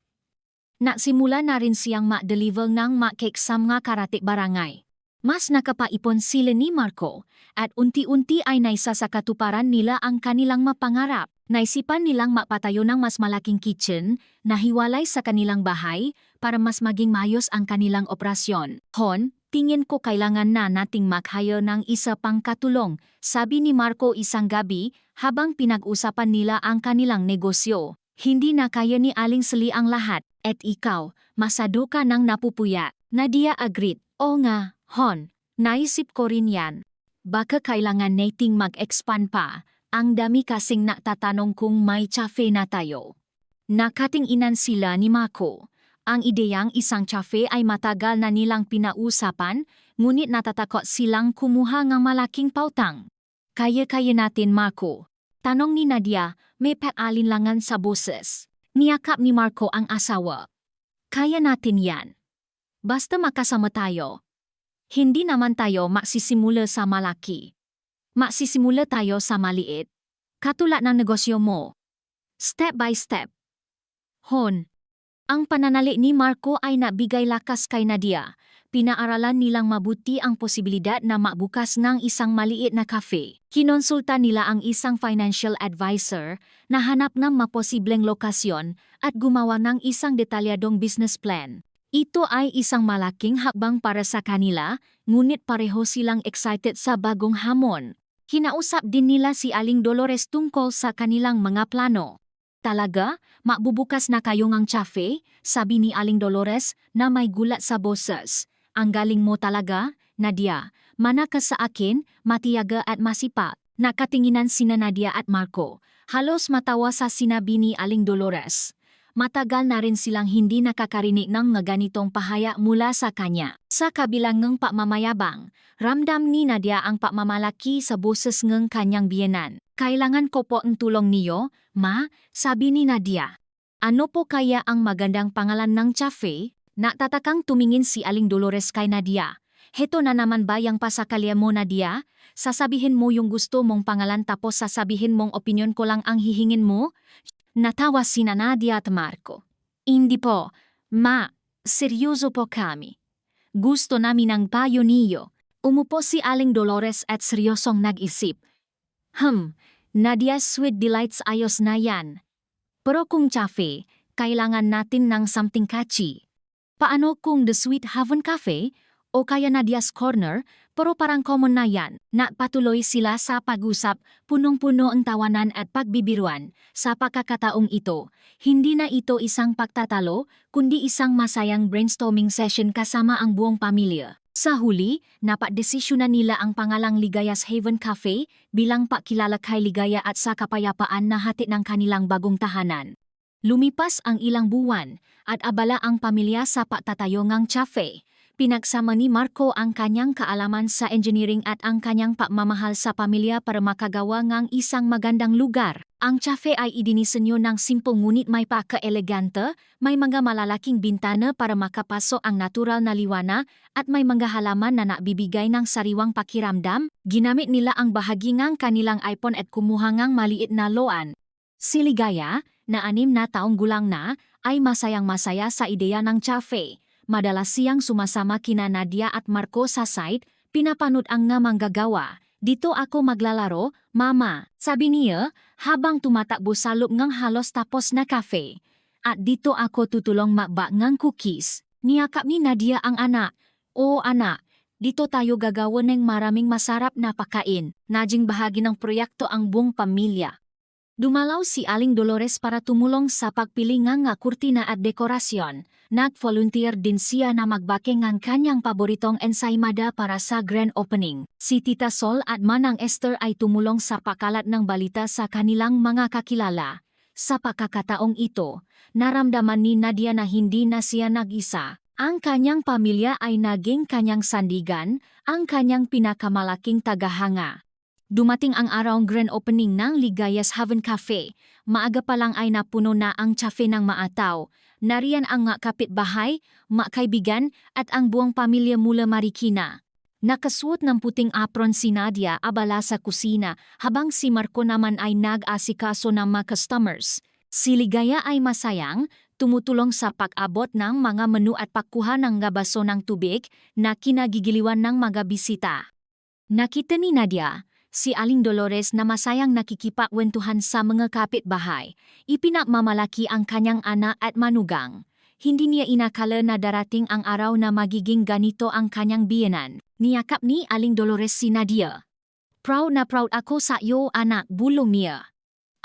S1: Nagsimula na rin siyang ma-deliver ng cake sa mga karatik barangay. Mas nakapaipon sila ni Marco at unti-unti ay naisa sa katuparan nila ang kanilang mapangarap. Naisipan nilang mapatayo ng mas malaking kitchen na hiwalay sa kanilang bahay para mas maging maayos ang kanilang operasyon. Hon, tingin ko kailangan na nating mag-hire ng isa pang katulong, sabi ni Marco isang gabi habang pinag-usapan nila ang kanilang negosyo. Hindi na kaya ni Aling Sally ang lahat, at ikaw, masado ka ng napupuya. Nadia agreed. O nga, Hon, naisip ko rin yan. Baka kailangan nating mag-expand pa. Ang dami kasing natatanong kung may cafe na tayo. Nakatinginan sila ni Marco. Ang ideyang isang cafe ay matagal na nilang pinausapan, ngunit natatakot silang kumuha ng malaking pautang. Kaya-kaya natin, Marco. Tanong ni Nadia, may pag-alinlangan sa boses. Niyakap ni Marco ang asawa. Kaya natin yan. Basta makasama tayo. Hindi naman tayo magsisimula sa malaki. Magsisimula tayo sa maliit. Katulad ng negosyo mo. Step by step. Hon. Ang pananali ni Marco ay nabigay lakas kay Nadia. Pinaaralan nilang mabuti ang posibilidad na magbukas ng isang maliit na cafe. Kinonsulta nila ang isang financial advisor na hanap ng maposibleng lokasyon at gumawa ng isang detalyadong business plan. Ito ay isang malaking hakbang para sa kanila, ngunit pareho silang excited sa bagong hamon. Kinausap din nila si Aling Dolores tungkol sa kanilang mga plano. Talaga, magbubukas na kayo ng cafe? Sabi ni Aling Dolores na may gulat sa boses. Ang galing mo talaga, Nadia. Mana ka sa akin, matiyaga at masipag. Nakatinginan sina Nadia at Marco. Halos matawa sa sinabi ni Aling Dolores. Matagal na rin silang hindi nakakarinig ng ganitong pahaya mula sa kanya. Sa kabilang ng pagmamayabang, ramdam ni Nadia ang pagmamalaki sa boses ng kanyang biyenan. Kailangan ko po ang tulong niyo, ma, sabi ni Nadia. Ano po kaya ang magandang pangalan ng cafe? Natatakang tumingin si Aling Dolores kay Nadia. Heto na naman ba yung pasakalya mo, Nadia? Sasabihin mo yung gusto mong pangalan tapos sasabihin mong opinyon ko lang ang hihingin mo? Natawa sina Nadia at Marco. Hindi po, ma, seryoso po kami. Gusto namin ang payo niyo. Umupo si Aling Dolores at seryosong nag-isip. Nadia's Sweet Delights ayos na yan. Pero kung cafe, kailangan natin ng something catchy. Paano kung The Sweet Haven Cafe o kaya Nadia's Corner, pero parang common na yan. Napatuloy sila sa pag-usap, punong-puno ang tawanan at pagbibiruan. Sa pagkakataong ito, hindi na ito isang pagtatalo, kundi isang masayang brainstorming session kasama ang buong pamilya. Sa huli, napagdesisyonan nila ang pangalang Ligaya's Haven Cafe bilang pakilala kay ligaya at sa kapayapaan na hatid ng kanilang bagong tahanan. Lumipas ang ilang buwan at abala ang pamilya sa pagtatayo ng cafe. Pinagsama ni Marco ang kanyang kaalaman sa engineering at ang kanyang pagmamahal sa pamilya para makagawa ng isang magandang lugar. Ang cafe ay idinisenyo ng simple ngunit may pagka-elegante, may mga malalaking bintana para makapasok ang natural na liwanag at may mga halaman na nagbibigay ng sariwang pakiramdam. Ginamit nila ang bahagi ng kanilang iPhone at kumuha ng maliit na loan. Si Ligaya, na 6 na taong gulang na, ay masayang-masaya sa ideya ng cafe. Madalas siyang sumasama kina Nadia at Marco sa site, pinapanood ang nga manggagawa. Dito ako maglalaro, mama, sabi niya, habang tumatakbo sa loob ng halos tapos na cafe. At dito ako tutulong makbak ng cookies. Niyakap ni Nadia ang anak. O anak, dito tayo gagawa ng maraming masarap na pagkain. Naging bahagi ng proyekto ang buong pamilya. Dumalaw si Aling Dolores para tumulong sa pagpili ng nga kurtina at dekorasyon. Nag-volunteer din siya na magbake ng kanyang paboritong ensaymada para sa grand opening. Si Tita Sol at Manang Esther ay tumulong sa pakalat ng balita sa kanilang mga kakilala. Sa pagkakataong ito, naramdaman ni Nadia na hindi na siya nag-isa. Ang kanyang pamilya ay naging kanyang sandigan, ang kanyang pinakamalaking tagahanga. Dumating ang araw ng grand opening ng Ligayas Haven Cafe. Maaga pa lang ay napuno na ang cafe ng maataw. Nariyan ang mga kapitbahay, mga kaibigan at ang buong pamilya mula Marikina. Nakasuot ng puting apron si Nadia abala sa kusina habang si Marco naman ay nag-asikaso ng mga customers. Si Ligaya ay masayang, tumutulong sa pag-abot ng mga menu at pagkuha ng baso ng tubig na kinagigiliwan ng mga bisita. Nakita ni Nadia si Aling Dolores na masayang nakikipagkwentuhan sa mga kapitbahay. Ipinagmamalaki ang kanyang anak at manugang. Hindi niya inakala na darating ang araw na magiging ganito ang kanyang biyenan. Niyakap ni Aling Dolores si Nadia. Proud na proud ako sa iyo, anak, bulong niya.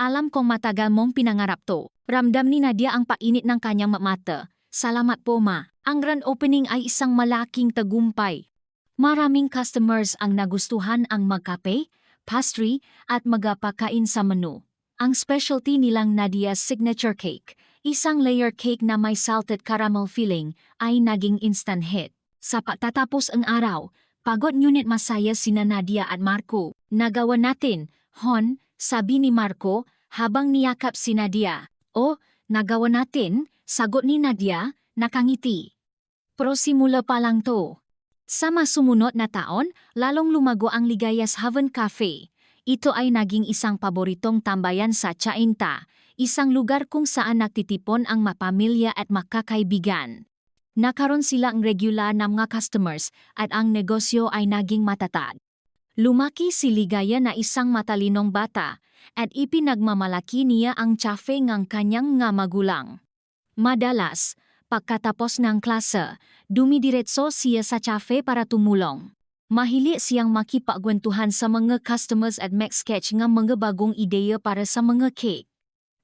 S1: Alam kong matagal mong pinangarap to. Ramdam ni Nadia ang painit ng kanyang mata. Salamat po, ma. Ang grand opening ay isang malaking tagumpay. Maraming customers ang nagustuhan ang magkape, pastry at magpakain sa menu. Ang specialty nilang Nadia's signature cake, isang layer cake na may salted caramel filling, ay naging instant hit. Sa pagtatapos ang araw, pagod ngunit masaya sina Nadia at Marco. Nagawa natin, Hon, sabi ni Marco habang niyakap si Nadia. O, nagawa natin, sagot ni Nadia, nakangiti. Pero simula pa lang to. Sa masumunod na taon, lalong lumago ang Ligayas Haven Cafe. Ito ay naging isang paboritong tambayan sa Chainta, isang lugar kung saan nagtitipon ang mapamilya at makakaibigan. Nakaroon sila ang regular na mga customers at ang negosyo ay naging matatag. Lumaki si Ligaya na isang matalinong bata at ipinagmamalaki niya ang cafe ng kanyang nga magulang. Madalas, pagkatapos ng klase, dumidiretso siya sa cafe para tumulong. Mahili siyang makipagkwentuhan sa mga customers at mag-sketch ng mga bagong ideya para sa mga cake.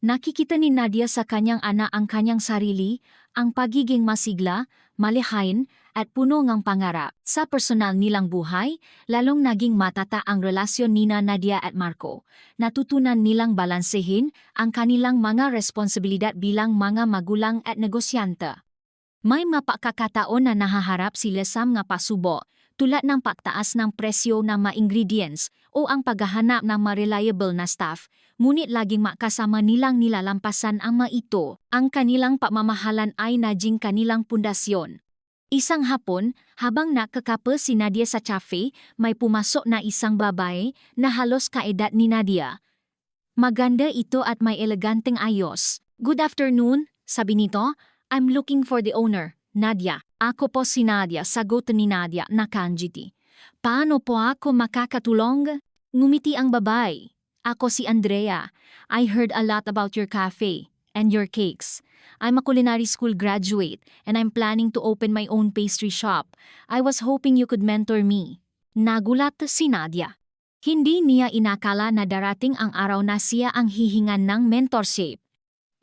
S1: Nakikita ni Nadia sa kanyang anak ang kanyang sarili, ang pagiging masigla, malihain, at puno ng pangarap. Sa personal nilang buhay, lalong naging matata ang relasyon nina Nadia at Marco. Natutunan nilang balansehin ang kanilang mga responsibilidad bilang mga magulang at negosyante. May mapakakataon na nahaharap sila sa mga pasubo, tulad ng pagtaas ng presyo ng mga ingredients o ang paghahanap ng mga reliable na staff, ngunit laging makasama nilang nilalampasan ang mga ito. Ang kanilang pamamahalan ay naging kanilang pundasyon. Isang hapon, habang nakakapa si Nadia sa cafe, may pumasok na isang babae na halos kaedad ni Nadia. Maganda ito at may eleganteng ayos. Good afternoon, sabi nito. I'm looking for the owner, Nadia. Ako po si Nadia, sagot ni Nadia na kanjiti. Paano po ako makakatulong? Ngumiti ang babae. Ako si Andrea. I heard a lot about your cafe and your cakes. I'm a culinary school graduate and I'm planning to open my own pastry shop. I was hoping you could mentor me. Nagulat si Nadia. Hindi niya inakala na darating ang araw na siya ang hihingan ng mentorship.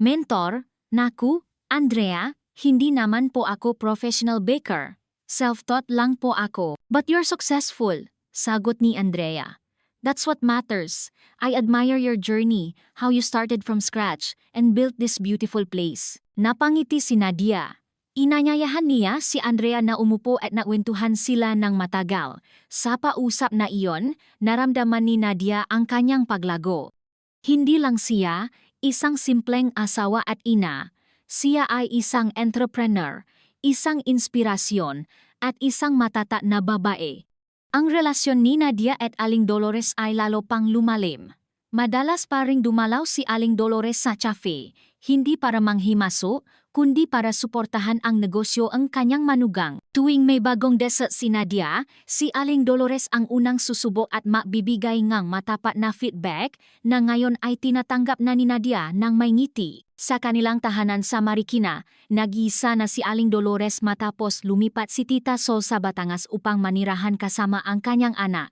S1: Mentor? Naku, Andrea, hindi naman po ako professional baker. Self-taught lang po ako. But you're successful, sagot ni Andrea. That's what matters. I admire your journey, how you started from scratch and built this beautiful place. Napangiti si Nadia. Inanyayahan niya si Andrea na umupo at nakwentuhan sila ng matagal. Sa pausap na iyon, naramdaman ni Nadia ang kanyang paglago. Hindi lang siya, isang simpleng asawa at ina. Siya ay isang entrepreneur, isang inspirasyon, at isang matata na babae. Ang relasyon ni Nadia at Aling Dolores ay lalo pang lumalim. Madalas pa ring dumalaw si Aling Dolores sa cafe, hindi para manghimaso, kundi para suportahan ang negosyo ang kanyang manugang. Tuwing may bagong dessert si Nadia, si Aling Dolores ang unang susubok at magbibigay ng matapat na feedback na ngayon ay tinatanggap na ni Nadia ng may ngiti. Sa kanilang tahanan sa Marikina, nag-iisa na si Aling Dolores matapos lumipat si Tita Sol sa Batangas upang manirahan kasama ang kanyang anak.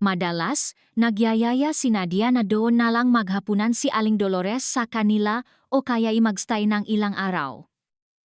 S1: Madalas, nagyayaya si Nadia na doon na lang maghapunan si Aling Dolores sa kanila o kaya'y magstay ng ilang araw.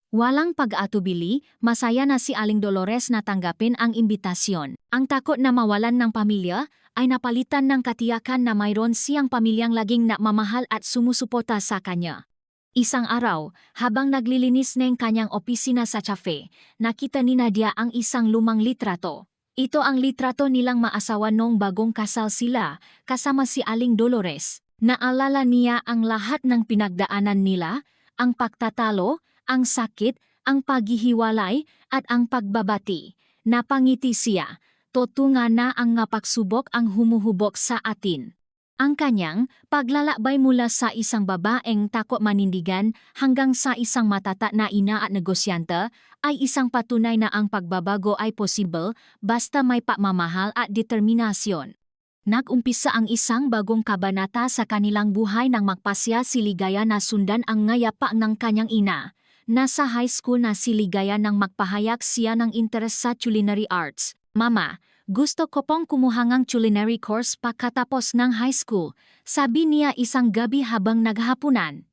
S1: Walang pag-atubili, masaya na si Aling Dolores na tanggapin ang imbitasyon. Ang takot na mawalan ng pamilya ay napalitan ng katiyakan na mayroon siyang pamilyang laging namamahal at sumusuporta sa kanya. Isang araw, habang naglilinis ng kanyang opisina sa cafe, nakita ni Nadia ang isang lumang litrato. Ito ang litrato nilang maasawa noong bagong kasal sila, kasama si Aling Dolores. Naalala niya ang lahat ng pinagdaanan nila, ang pagtatalo, ang sakit, ang paghihiwalay, at ang pagbabati. Napangiti siya, totunga na ang pagsubok ang humuhubok sa atin. Ang kanyang paglalakbay mula sa isang babaeng takot manindigan hanggang sa isang matata na ina at negosyante ay isang patunay na ang pagbabago ay posible basta may pagmamahal at determinasyon. Nag-umpisa ang isang bagong kabanata sa kanilang buhay nang magpasya si Ligaya na sundan ang ngayapa ng kanyang ina. Nasa high school na si Ligaya nang magpahayag siya ng interes sa culinary arts. Mama, gusto ko pong kumuha ng culinary course pagkatapos ng high school, sabi niya isang gabi habang naghapunan.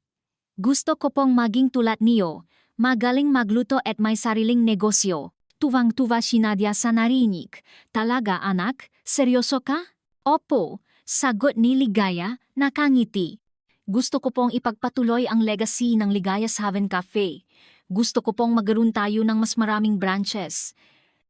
S1: Gusto ko pong maging tulad niyo, magaling magluto at may sariling negosyo. Tuwang-tuwa si Nadia sa narinig. Talaga anak, seryoso ka? Opo, sagot ni Ligaya, nakangiti. Gusto ko pong ipagpatuloy ang legacy ng Ligaya's Haven Cafe. Gusto ko pong magkaroon tayo ng mas maraming branches.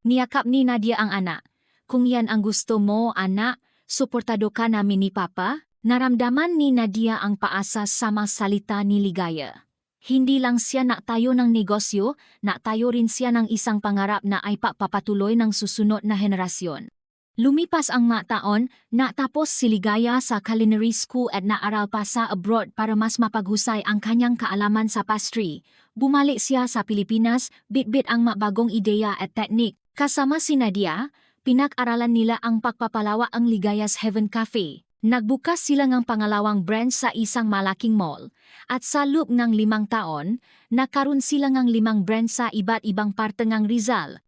S1: Niyakap ni Nadia ang anak. Kung yan ang gusto mo, anak, suportado ka namin ni Papa. Naramdaman ni Nadia ang paasa sa mga salita ni Ligaya. Hindi lang siya naktayo ng negosyo, naktayo rin siya ng isang pangarap na ay papatuloy ng susunod na henerasyon. Lumipas ang mga taon, natapos si Ligaya sa culinary school at naaral pa sa abroad para mas mapaghusay ang kanyang kaalaman sa pastry. Bumalik siya sa Pilipinas, bit-bit ang mabagong ideya at teknik. Kasama si Nadia, pinag-aralan nila ang pagpapalawa ang Ligaya's Heaven Cafe. Nagbukas sila ng pangalawang branch sa isang malaking mall. At sa loob ng 5 taon, nakaroon sila ng 5 branch sa iba't ibang parte ng Rizal.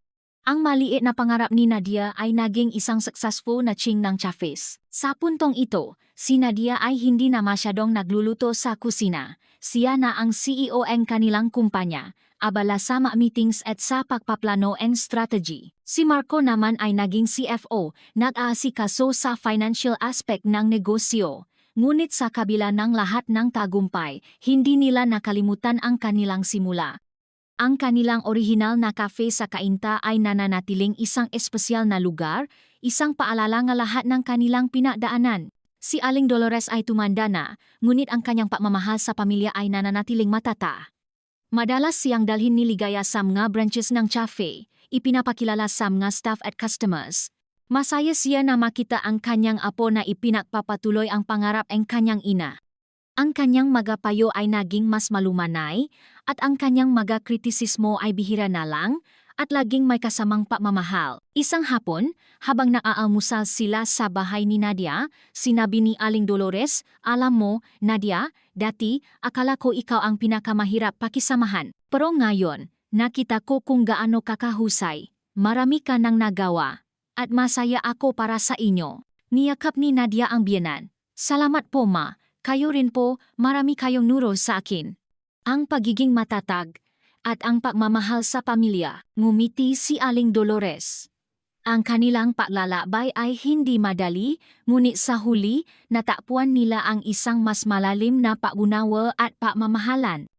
S1: Ang maliit na pangarap ni Nadia ay naging isang successful na chain ng cafes. Sa puntong ito, si Nadia ay hindi na masyadong nagluluto sa kusina. Siya na ang CEO ng kanilang kumpanya, abala sa mga meetings at sa pagpaplano and strategy. Si Marco naman ay naging CFO, nag-aasikaso sa financial aspect ng negosyo. Ngunit sa kabila ng lahat ng tagumpay, hindi nila nakalimutan ang kanilang simula. Ang kanilang orihinal na cafe sa Cainta ay nananatiling isang espesyal na lugar, isang paalala ng lahat ng kanilang pinagdaanan. Si Aling Dolores ay tumanda na, ngunit ang kanyang pagmamahal sa pamilya ay nananatiling matata. Madalas siyang dalhin ni Ligaya sa mga branches ng cafe, ipinapakilala sa mga staff at customers. Masaya siya na makita ang kanyang apo na ipinagpapatuloy ang pangarap ng kanyang ina. Ang kanyang magapayo ay naging mas malumanay at ang kanyang magakritisismo ay bihira na lang at laging may kasamang pagmamahal. Isang hapon, habang naaalmusal sila sa bahay ni Nadia, sinabi ni Aling Dolores, "Alam mo, Nadia, dati akala ko ikaw ang pinakamahirap pakisamahan. Pero ngayon, nakita ko kung gaano kakahusay. Marami ka nang nagawa. At masaya ako para sa inyo." Niyakap ni Nadia ang biyenan. "Salamat po ma. Kayo rin po, marami kayong nuro sa akin." Ang pagiging matatag at ang pagmamahal sa pamilya, ngumiti si Aling Dolores. Ang kanilang paglalakbay ay hindi madali, ngunit sa huli, natakpuan nila ang isang mas malalim na pag-unawa at pagmamahalan.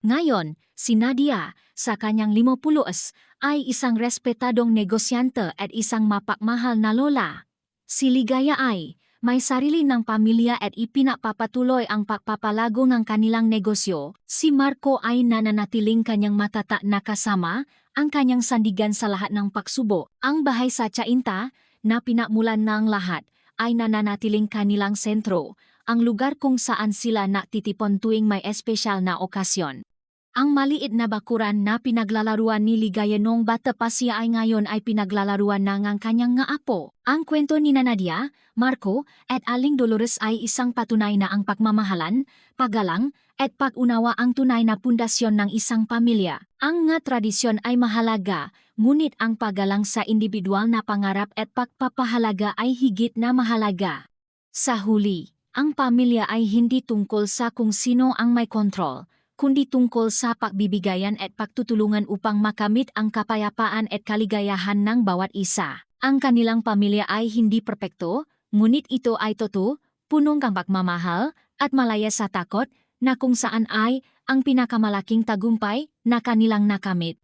S1: Ngayon, si Nadia, sa kanyang 50s, ay isang respetadong negosyante at isang mapagmahal na lola. Si Ligaya ay may sarili ng pamilya at ipinapapatuloy ang pagpapalago ng kanilang negosyo. Si Marco ay nananatiling kanyang matata na kasama, ang kanyang sandigan sa lahat ng pagsubok. Ang bahay sa Cainta, na pinakmulan ng lahat, ay nananatiling kanilang sentro, ang lugar kung saan sila natitipon tuwing may espesyal na okasyon. Ang maliit na bakuran na pinaglalaruan ni Ligaya noong bata pa siya ay ngayon ay pinaglalaruan na ng kanyang nga apo. Ang kwento ni Nadia, Marco, at Aling Dolores ay isang patunay na ang pagmamahalan, paggalang, at pag-unawa ang tunay na pundasyon ng isang pamilya. Ang nga tradisyon ay mahalaga, ngunit ang paggalang sa individual na pangarap at pagpapahalaga ay higit na mahalaga. Sa huli, ang pamilya ay hindi tungkol sa kung sino ang may kontrol, kundi tungkol sa pagbibigayan at pagtutulungan upang makamit ang kapayapaan at kaligayahan ng bawat isa. Ang kanilang pamilya ay hindi perpekto, ngunit ito ay totoo, punong kang pagmamahal, at malaya sa takot, na kung saan ay ang pinakamalaking tagumpay na kanilang nakamit.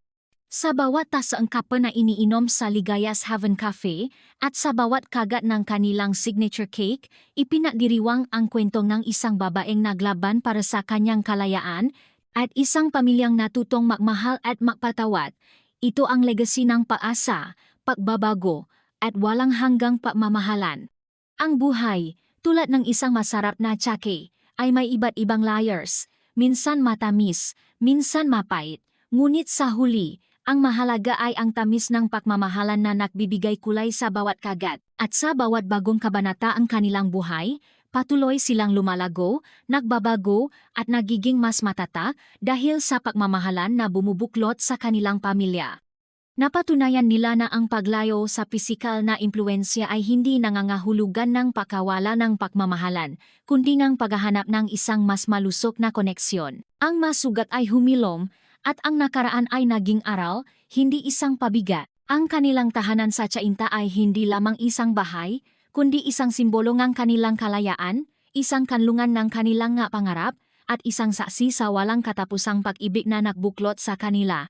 S1: Sa bawat tasaang kape na iniinom sa Ligaya's Heaven Cafe at sa bawat kagat ng kanilang signature cake, ipinadiriwang ang kwento ng isang babaeng naglaban para sa kanyang kalayaan at isang pamilyang natutong magmahal at magpatawad. Ito ang legacy ng paasa, pagbabago, at walang hanggang pagmamahalan. Ang buhay, tulad ng isang masarap na tsake, ay may iba't ibang layers, minsan matamis, minsan mapait, ngunit sa huli, ang mahalaga ay ang tamis ng pagmamahalan na nagbibigay kulay sa bawat kagat. At sa bawat bagong kabanata ang kanilang buhay, patuloy silang lumalago, nagbabago, at nagiging mas matatag dahil sa pagmamahalan na bumubuklod sa kanilang pamilya. Napatunayan nila na ang paglayo sa pisikal na impluensya ay hindi nangangahulugan ng pakawala ng pagmamahalan, kundi ng paghahanap ng isang mas malusog na koneksyon. Ang masugat ay humilom, at ang nakaraan ay naging aral, hindi isang pabigat. Ang kanilang tahanan sa Tsainta ay hindi lamang isang bahay, kundi isang simbolo ng kanilang kalayaan, isang kanlungan ng kanilang nga pangarap, at isang saksi sa walang katapusang pag-ibig na nagbuklod sa kanila.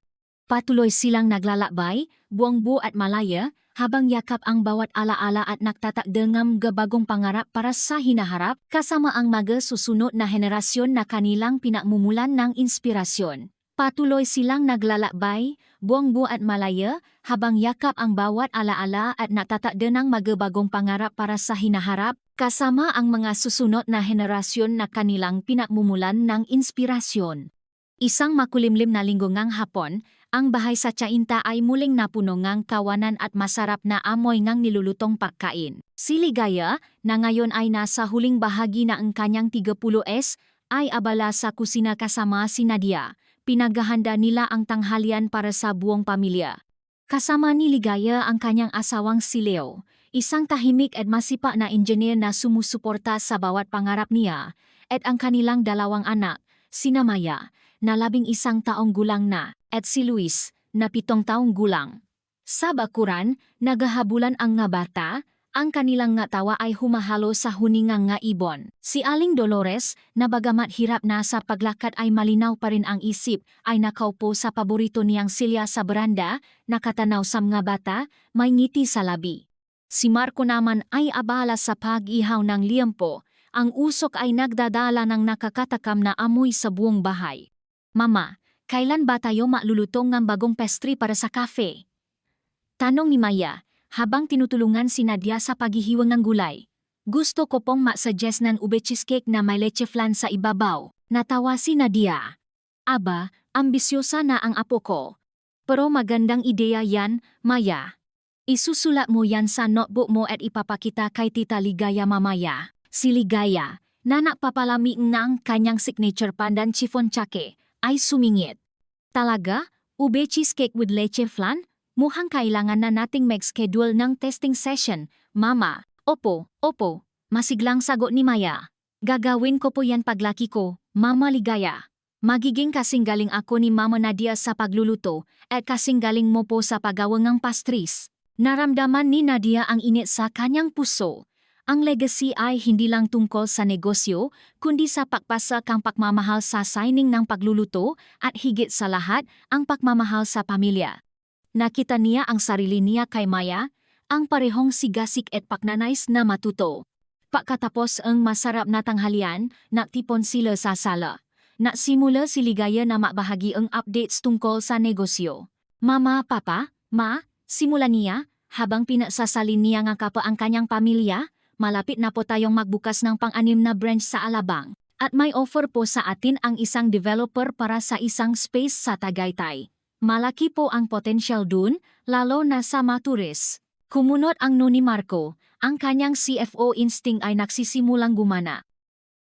S1: Patuloy silang naglalakbay, buong-buo at malaya, habang yakap ang bawat alaala at nagtatakdang gabagong pangarap para sa hinaharap, kasama ang mga susunod na henerasyon na kanilang pinagmumulan ng inspirasyon. Patuloy silang naglalakbay, buong-buo at malaya, habang yakap ang bawat alaala at natatakda ng magabagong pangarap para sa hinaharap, kasama ang mga susunod na henerasyon na kanilang pinagmumulan ng inspirasyon. Isang makulimlim na linggo ngang hapon, ang bahay sa Tsainta ay muling napuno ngang kawanan at masarap na amoy ngang nilulutong pagkain. Si Ligaya, na ngayon ay nasa huling bahagi na ang kanyang 30s, ay abala sa kusina kasama si Nadia. Pinaghahanda nila ang tanghalian para sa buong pamilya. Kasama ni Ligaya ang kanyang asawang si Leo, isang tahimik at masipa na engineer na sumusuporta sa bawat pangarap niya, at ang kanilang dalawang anak, sina Maya, na 11 taong gulang na, at si Luis, na 7 taong gulang. Sa bakuran, nagahabulan ang nga bata, ang kanilang nga tawa ay humahalo sa huningang nga ibon. Si Aling Dolores, na bagamat hirap na sa paglakad ay malinaw pa rin ang isip, ay nakaupo sa paborito niyang silya sa beranda, nakatanaw sa mga bata, may ngiti sa labi. Si Marco naman ay abala sa pag-ihaw ng liempo, ang usok ay nagdadala ng nakakatakam na amoy sa buong bahay. Mama, kailan ba tayo maglulutong ng bagong pastry para sa cafe? Tanong ni Maya, habang tinutulungan si Nadia sa paghihiwang ng gulay. Gusto ko pong ma-suggest ng ube cheesecake na may leche flan sa ibabaw. Natawa si Nadia. Aba, ambisyosa na ang apo ko. Pero magandang ideya yan, Maya. Isusulat mo yan sa notebook mo at ipapakita kay Tita Ligaya mamaya. Si Ligaya, na nakpapalami ng kanyang signature pandan chiffon tsake, ay sumingit. Talaga? Ube cheesecake with leche flan? Mukhang kailangan na nating mag-schedule ng testing session, Mama. Opo, masiglang sagot ni Maya. Gagawin ko po yan paglaki ko, Mama Ligaya. Magiging kasing galing ako ni Mama Nadia sa pagluluto at kasing galing mo po sa paggawang ng pastries. Naramdaman ni Nadia ang init sa kanyang puso. Ang legacy ay hindi lang tungkol sa negosyo, kundi sa pagpasa kang pagmamahal sa signing ng pagluluto at higit sa lahat, ang pagmamahal sa pamilya. Nakita niya ang sarili niya kay Maya, ang parehong sigasik at paknanais na matuto. Pagkatapos ang masarap na tanghalian, nagtipon sila sa sala. Nagsimula si Ligaya na makbahagi ang updates tungkol sa negosyo. Mama, Papa, Ma, simula niya, habang pinasasalin niya nga kapa ang kanyang pamilya, malapit na po tayong magbukas ng pang-anim na branch sa Alabang. At may offer po sa atin ang isang developer para sa isang space sa Tagaytay. Malaki po ang potensyal dun, lalo na sa mga turis. Kumunot ang ni Marco, ang kanyang CFO instinct ay nagsisimulang gumana.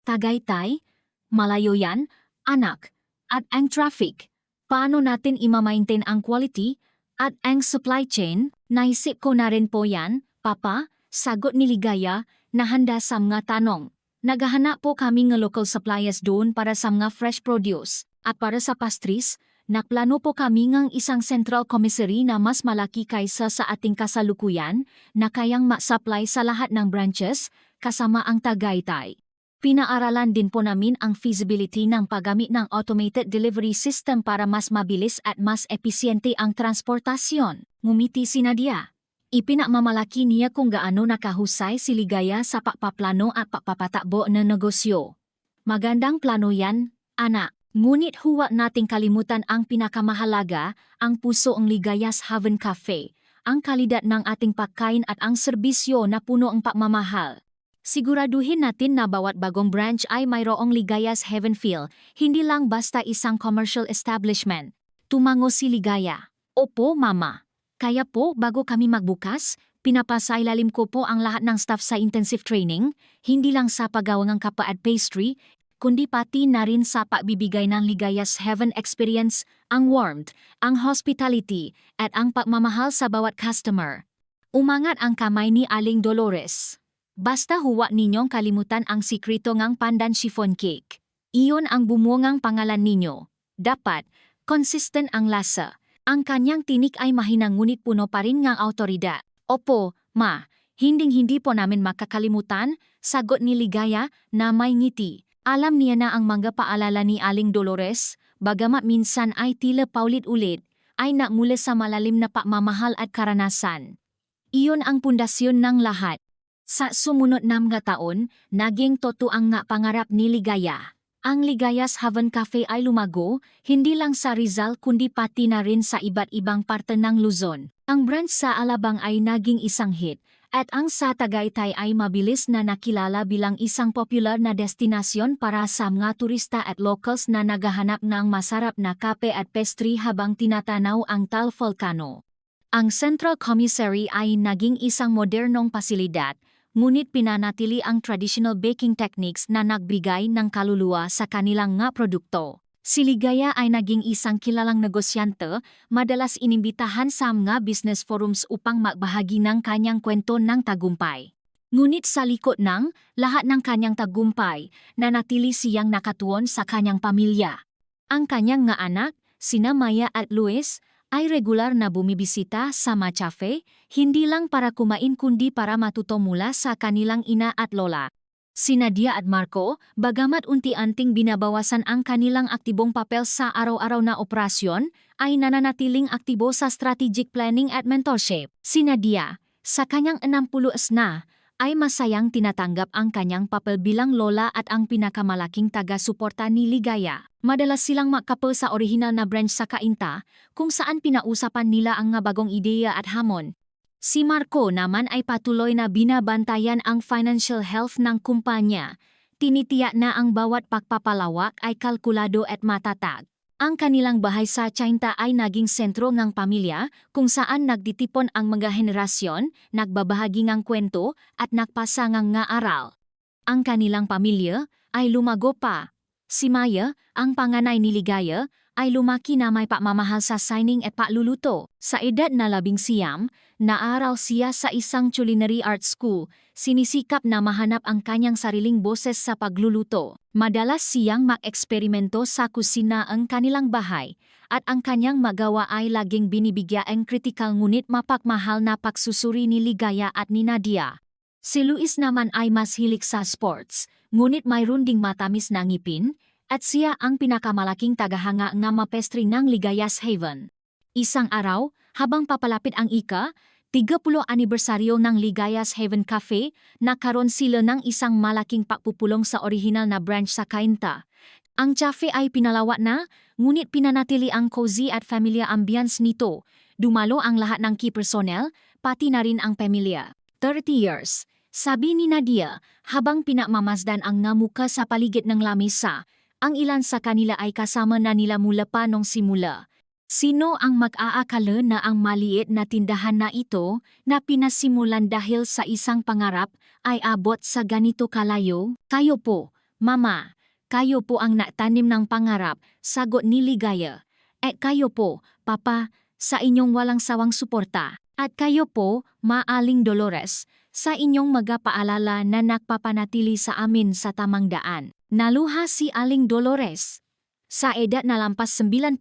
S1: Tagaytay, malayo yan, anak, at ang traffic. Paano natin ima-maintain ang quality at ang supply chain? Naisip ko na rin po yan, Papa, sagot ni Ligaya, na handa sa mga tanong. Naghahanap po kami ng local suppliers doon para sa mga fresh produce. At para sa pastries, nakplano po kami ng isang central commissary na mas malaki kaysa sa ating kasalukuyan na kayang ma-supply sa lahat ng branches kasama ang Tagaytay. Pinaaralan din po namin ang feasibility ng paggamit ng automated delivery system para mas mabilis at mas episyente ang transportasyon. Ngumiti si Nadia. Ipinakmamalaki niya kung gaano nakahusay si Ligaya sa pagpaplano at pagpapatakbo ng negosyo. Magandang plano yan, anak. Ngunit huwag nating kalimutan ang pinakamahalaga, ang puso ng Ligaya's Haven Cafe, ang kalidad ng ating pagkain at ang serbisyo na puno ang pagmamahal. Siguraduhin natin na bawat bagong branch ay mayroong Ligaya's Heaven feel, hindi lang basta isang commercial establishment. Tumango si Ligaya. Opo, Mama. Kaya po, bago kami magbukas, pinapasailalim ko po ang lahat ng staff sa intensive training, hindi lang sa paggawa ng kapa at pastry, kundi pati na rin sa pagbibigay ng Ligaya's Heaven experience, ang warmth, ang hospitality, at ang pagmamahal sa bawat customer. Umangat ang kamay ni Aling Dolores. Basta huwag ninyong kalimutan ang sikreto ng pandan chiffon cake. Iyon ang bumuongang pangalan ninyo. Dapat, consistent ang lasa. Ang kanyang tinik ay mahina ngunit puno pa rin ng autoridad. Opo, Ma, hinding-hindi po namin makakalimutan, sagot ni Ligaya na may ngiti. Alam niya na ang mga paalala ni Aling Dolores, bagamat minsan ay tila paulit-ulit, ay nakmula sa malalim na pagmamahal at karanasan. Iyon ang pundasyon ng lahat. Sa sumunod na mga taon, naging totoo ang nga pangarap ni Ligaya. Ang Ligaya's Haven Cafe ay lumago, hindi lang sa Rizal kundi pati na rin sa iba't ibang parte ng Luzon. Ang branch sa Alabang ay naging isang hit, at ang sa Tagaytay ay mabilis na nakilala bilang isang popular na destinasyon para sa mga turista at locals na naghahanap ng masarap na kape at pastry habang tinatanaw ang Taal Volcano. Ang Central Commissary ay naging isang modernong pasilidad, ngunit pinanatili ang traditional baking techniques na nagbigay ng kaluluwa sa kanilang nga produkto. Si Ligaya ay naging isang kilalang negosyante, madalas inimbitahan sa mga business forums upang magbahagi ng kanyang kwento ng tagumpay. Ngunit sa likod ng lahat ng kanyang tagumpay, nanatili siyang nakatuon sa kanyang pamilya. Ang kanyang nga anak, sina Maya at Luis, ay regular na bumibisita sa Machafe, hindi lang para kumain kundi para matuto mula sa kanilang ina at lola. Si Nadia at Marco, bagamat unti-anting binabawasan ang kanilang aktibong papel sa araw-araw na operasyon, ay nananatiling aktibo sa strategic planning at mentorship. Si Nadia, sa kanyang 60 na, ay masayang tinatanggap ang kanyang papel bilang lola at ang pinakamalaking taga-suporta ni Ligaya. Madalas silang makapal sa orihinal na branch sa Cainta, kung saan pinausapan nila ang nga bagong ideya at hamon. Si Marco naman ay patuloy na binabantayan ang financial health ng kumpanya. Tinitiyak na ang bawat pagpapalawak ay kalkulado at matatag. Ang kanilang bahay sa Cainta ay naging sentro ng pamilya kung saan nagtitipon ang mga henerasyon, nagbabahagi ng kwento at nagpasa ng nga aral. Ang kanilang pamilya ay lumago pa. Si Maya, ang panganay ni Ligaya, ay lumaki na may pagmamahal sa signing at pagluluto. Sa edad na 19, naaral siya sa isang culinary art school, sinisikap na mahanap ang kanyang sariling boses sa pagluluto. Madalas siyang mag-eksperimento sa kusina ang kanilang bahay, at ang kanyang magawa ay laging binibigyan ang kritikal ngunit mapagmahal na pagsusuri ni Ligaya at ni Nadia. Si Luis naman ay mas hilig sa sports, ngunit mayroon ding matamis na ngipin, at siya ang pinakamalaking tagahanga ng mapestri ng Ligaya's Haven. Isang araw, habang papalapit ang ika-30 anibersaryo ng Ligaya's Haven Cafe, nagkaroon sila ng isang malaking pagpupulong sa orihinal na branch sa Cainta. Ang cafe ay pinalawak na, ngunit pinanatili ang cozy at familiar ambience nito. Dumalo ang lahat ng key personnel, pati na rin ang pamilya. 30 years. Sabi ni Nadia, habang pinamamasdan ang ngamuka sa paligid ng lamesa. Ang ilan sa kanila ay kasama na nila mula pa nung simula. Sino ang mag-aakala na ang maliit na tindahan na ito na pinasimulan dahil sa isang pangarap ay abot sa ganito kalayo? Kayo po, Mama. Kayo po ang natanim ng pangarap, sagot ni Ligaya. At kayo po, Papa, sa inyong walang sawang suporta. At kayo po, Maaling Dolores, sa inyong magpaalala na nagpapanatili sa amin sa tamang daan. Naluha si Aling Dolores. Sa edad na lampas 90,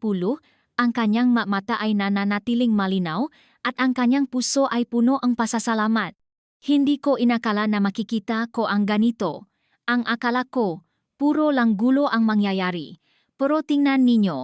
S1: ang kanyang mata ay nananatiling malinaw at ang kanyang puso ay puno ang pasasalamat. Hindi ko inakala na makikita ko ang ganito. Ang akala ko, puro lang gulo ang mangyayari. Pero tingnan ninyo,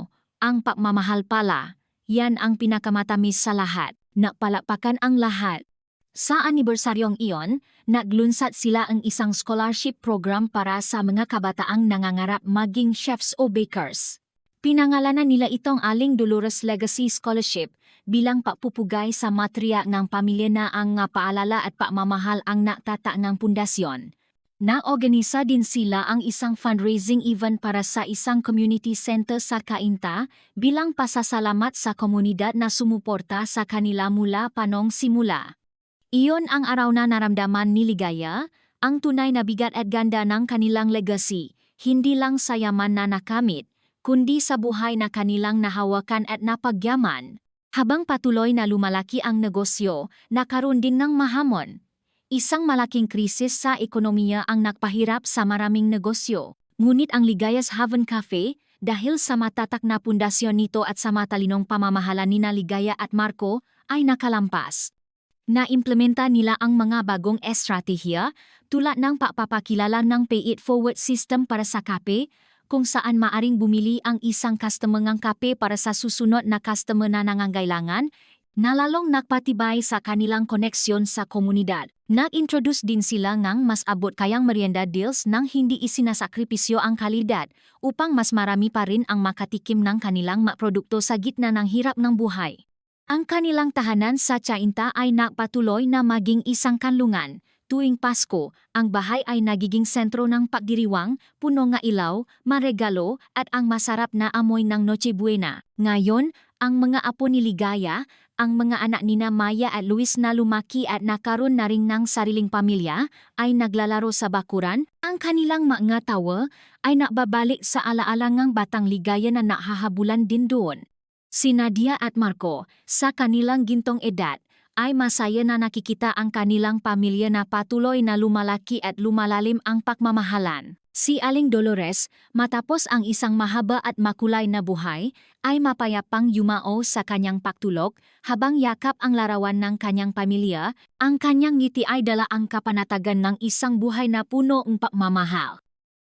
S1: ang pagmamahal pala, yan ang pinakamatamis sa lahat. Napalakpakan ang lahat. Sa anibersaryong iyon, naglunsad sila ang isang scholarship program para sa mga kabataang nangangarap maging chefs o bakers. Pinangalanan nila itong Aling Dolores Legacy Scholarship bilang pagpupugay sa matriya ng pamilya na ang paalala at pagmamahal ang naktata ng pundasyon. Naorganisa din sila ang isang fundraising event para sa isang community center sa Cainta bilang pasasalamat sa komunidad na sumuporta sa kanila mula pa noong simula. Iyon ang araw na naramdaman ni Ligaya, ang tunay na bigat at ganda ng kanilang legacy, hindi lang sa yaman na nakamit, kundi sa buhay na kanilang nahawakan at napagyaman. Habang patuloy na lumalaki ang negosyo, nakaroon din ng mahamon. Isang malaking krisis sa ekonomiya ang nagpahirap sa maraming negosyo. Ngunit ang Ligaya's Haven Cafe, dahil sa matatak na pundasyon nito at sa matalinong pamamahala nina Ligaya at Marco, ay nakalampas. Na-implementa nila ang mga bagong estratehiya tulad ng pagpapakilala ng Pay It Forward system para sa kape, kung saan maaring bumili ang isang customer ng kape para sa susunod na customer na nangangailangan, na lalong nagpatibay sa kanilang koneksyon sa komunidad. Nag-introduce din sila ng mas abot kayang merienda deals nang hindi isinasakripisyo ang kalidad upang mas marami pa rin ang makatikim ng kanilang produkto sa gitna ng hirap ng buhay. Ang kanilang tahanan sa Cainta ay nagpatuloy na maging isang kanlungan. Tuwing Pasko, ang bahay ay nagiging sentro ng pagdiriwang, puno ng ilaw, maregalo at ang masarap na amoy ng Noche Buena. Ngayon, ang mga apo ni Ligaya, ang mga anak nina Maya at Luis na lumaki at nakaroon na rin ng sariling pamilya, ay naglalaro sa bakuran. Ang kanilang mga tawa ay nakababalik sa alaala ng batang Ligaya na nahahabulan din doon. Si Nadia at Marco, sa kanilang gintong edad, ay masaya na nakikita ang kanilang pamilya na patuloy na lumalaki at lumalalim ang pagmamahalan. Si Aling Dolores, matapos ang isang mahaba at makulay na buhay, ay mapayapang yumao sa kanyang pagtulog habang yakap ang larawan ng kanyang pamilya. Ang kanyang ngiti ay dala ang kapanatagan ng isang buhay na puno ng pagmamahal.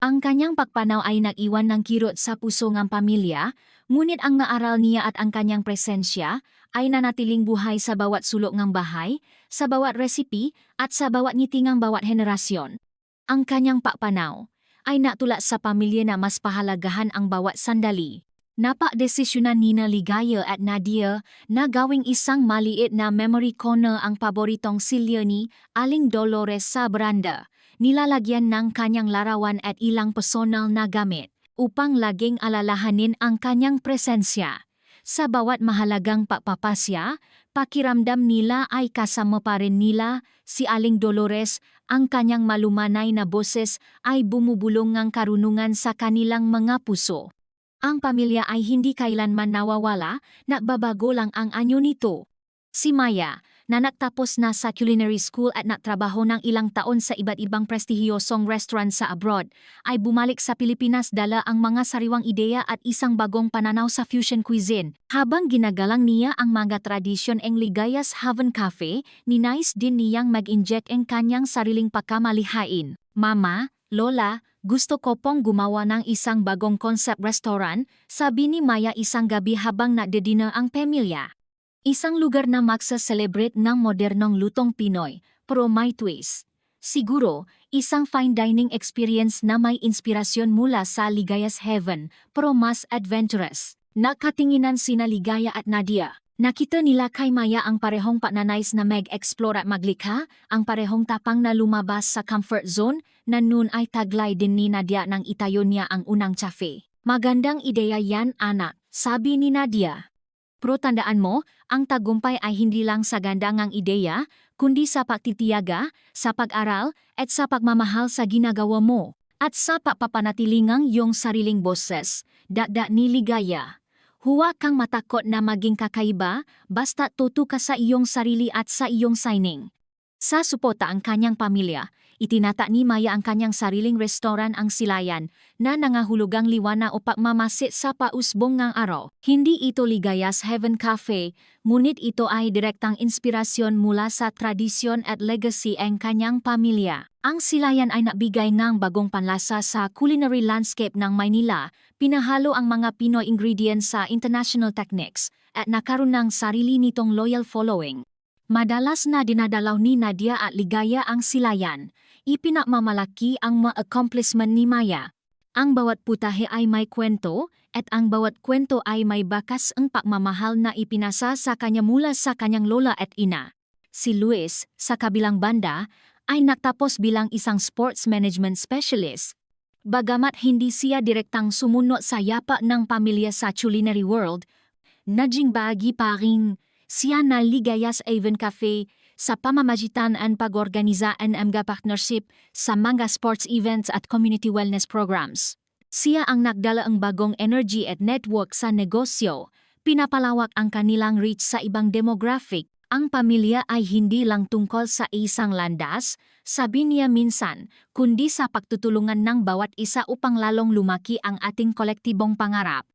S1: Ang kanyang pagpanaw ay nag-iwan ng kirot sa puso ng pamilya, ngunit ang naaral niya at ang kanyang presensya ay nanatiling buhay sa bawat sulok ng bahay, sa bawat resipi at sa bawat ngiti ng bawat henerasyon. Ang kanyang pagpanaw ay natula sa pamilya na mas pahalagahan ang bawat sandali. Napakdesisyonan nina Ligaya at Nadia na gawing isang maliit na memory corner ang paboritong silya ni Aling Dolores sa beranda. Nilalagyan ng kanyang larawan at ilang personal na gamit upang laging alalahanin ang kanyang presensya. Sa bawat mahalagang pagpapasya, pakiramdam nila ay kasama pa rin nila si Aling Dolores. Ang kanyang malumanay na boses ay bumubulong ng karunungan sa kanilang mga puso. Ang pamilya ay hindi kailanman nawawala, nagbabago lang ang anyo nito. Si Maya, na nagtapos na sa culinary school at nagtrabaho ng ilang taon sa iba't ibang prestihiyosong restaurant sa abroad, ay bumalik sa Pilipinas dala ang mga sariwang ideya at isang bagong pananaw sa fusion cuisine. Habang ginagalang niya ang mga tradisyon ng Ligaya's Haven Cafe, ninais din niyang mag-inject ang kanyang sariling pagkamalihain. Mama, Lola, gusto ko pong gumawa ng isang bagong concept restaurant, sabi ni Maya isang gabi habang nagdidina ang pamilya. Isang lugar na magsa-celebrate ng modernong lutong Pinoy, pero may twist. Siguro, isang fine dining experience na may inspirasyon mula sa Ligaya's Heaven, pero mas adventurous. Nakatinginan sina Ligaya at Nadia. Nakita nila kay Maya ang parehong pananais na mag-explore at maglikha, ang parehong tapang na lumabas sa comfort zone na noon ay taglay din ni Nadia nang itayo niya ang unang cafe. Magandang ideya yan, anak, sabi ni Nadia. Pero tandaan mo, ang tagumpay ay hindi lang sa gandang ideya, kundi sa pagtitiyaga, sa pag-aral, at sa pagmamahal sa ginagawa mo. At sa papapanatilingang iyong sariling boses, dada ni Ligaya. Huwag kang matakot na maging kakaiba, basta tuto ka sa iyong sarili at sa iyong signing. Sa suporta ang kanyang pamilya, itinata ni Maya ang kanyang sariling restoran ang Silayan na nangahulugang liwana o pagmamasit sa pausbong ng araw. Hindi ito Ligaya's Heaven Cafe, ngunit ito ay direktang inspirasyon mula sa tradisyon at legacy ng kanyang pamilya. Ang Silayan ay nabigay ng bagong panlasa sa culinary landscape ng Maynila, pinahalo ang mga Pinoy ingredients sa international techniques, at nakaroon ng sarili nitong loyal following. Madalas na dinadalaw ni Nadia at Ligaya ang Silayan. Ipinakmamalaki ang mga accomplishment ni Maya. Ang bawat putahe ay may kwento, at ang bawat kwento ay may bakas ang pagmamahal na ipinasa sa kanya mula sa kanyang lola at ina. Si Luis, sa kabilang banda, ay natapos bilang isang sports management specialist. Bagamat hindi siya direktang sumunod sa yapa ng pamilya sa culinary world, naging bahagi pa rin siya na Ligaya's Haven Cafe sa pamamagitan ng pag-organiza ng mga partnership sa mga sports events at community wellness programs. Siya ang nagdala ang bagong energy at network sa negosyo, pinapalawak ang kanilang reach sa ibang demographic. Ang pamilya ay hindi lang tungkol sa isang landas, sabi niya minsan, kundi sa pagtutulungan ng bawat isa upang lalong lumaki ang ating kolektibong pangarap.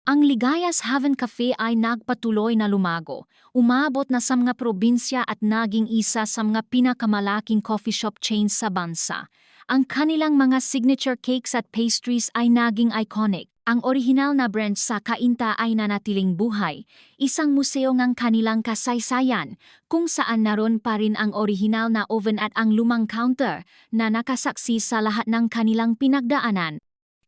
S1: Ang Ligaya's Haven Cafe ay nagpatuloy na lumago, umabot na sa mga probinsya at naging isa sa mga pinakamalaking coffee shop chains sa bansa. Ang kanilang mga signature cakes at pastries ay naging iconic. Ang orihinal na branch sa Cainta ay nanatiling buhay, isang museo ng kanilang kasaysayan, kung saan naroon pa rin ang orihinal na oven at ang lumang counter na nakasaksi sa lahat ng kanilang pinagdaanan.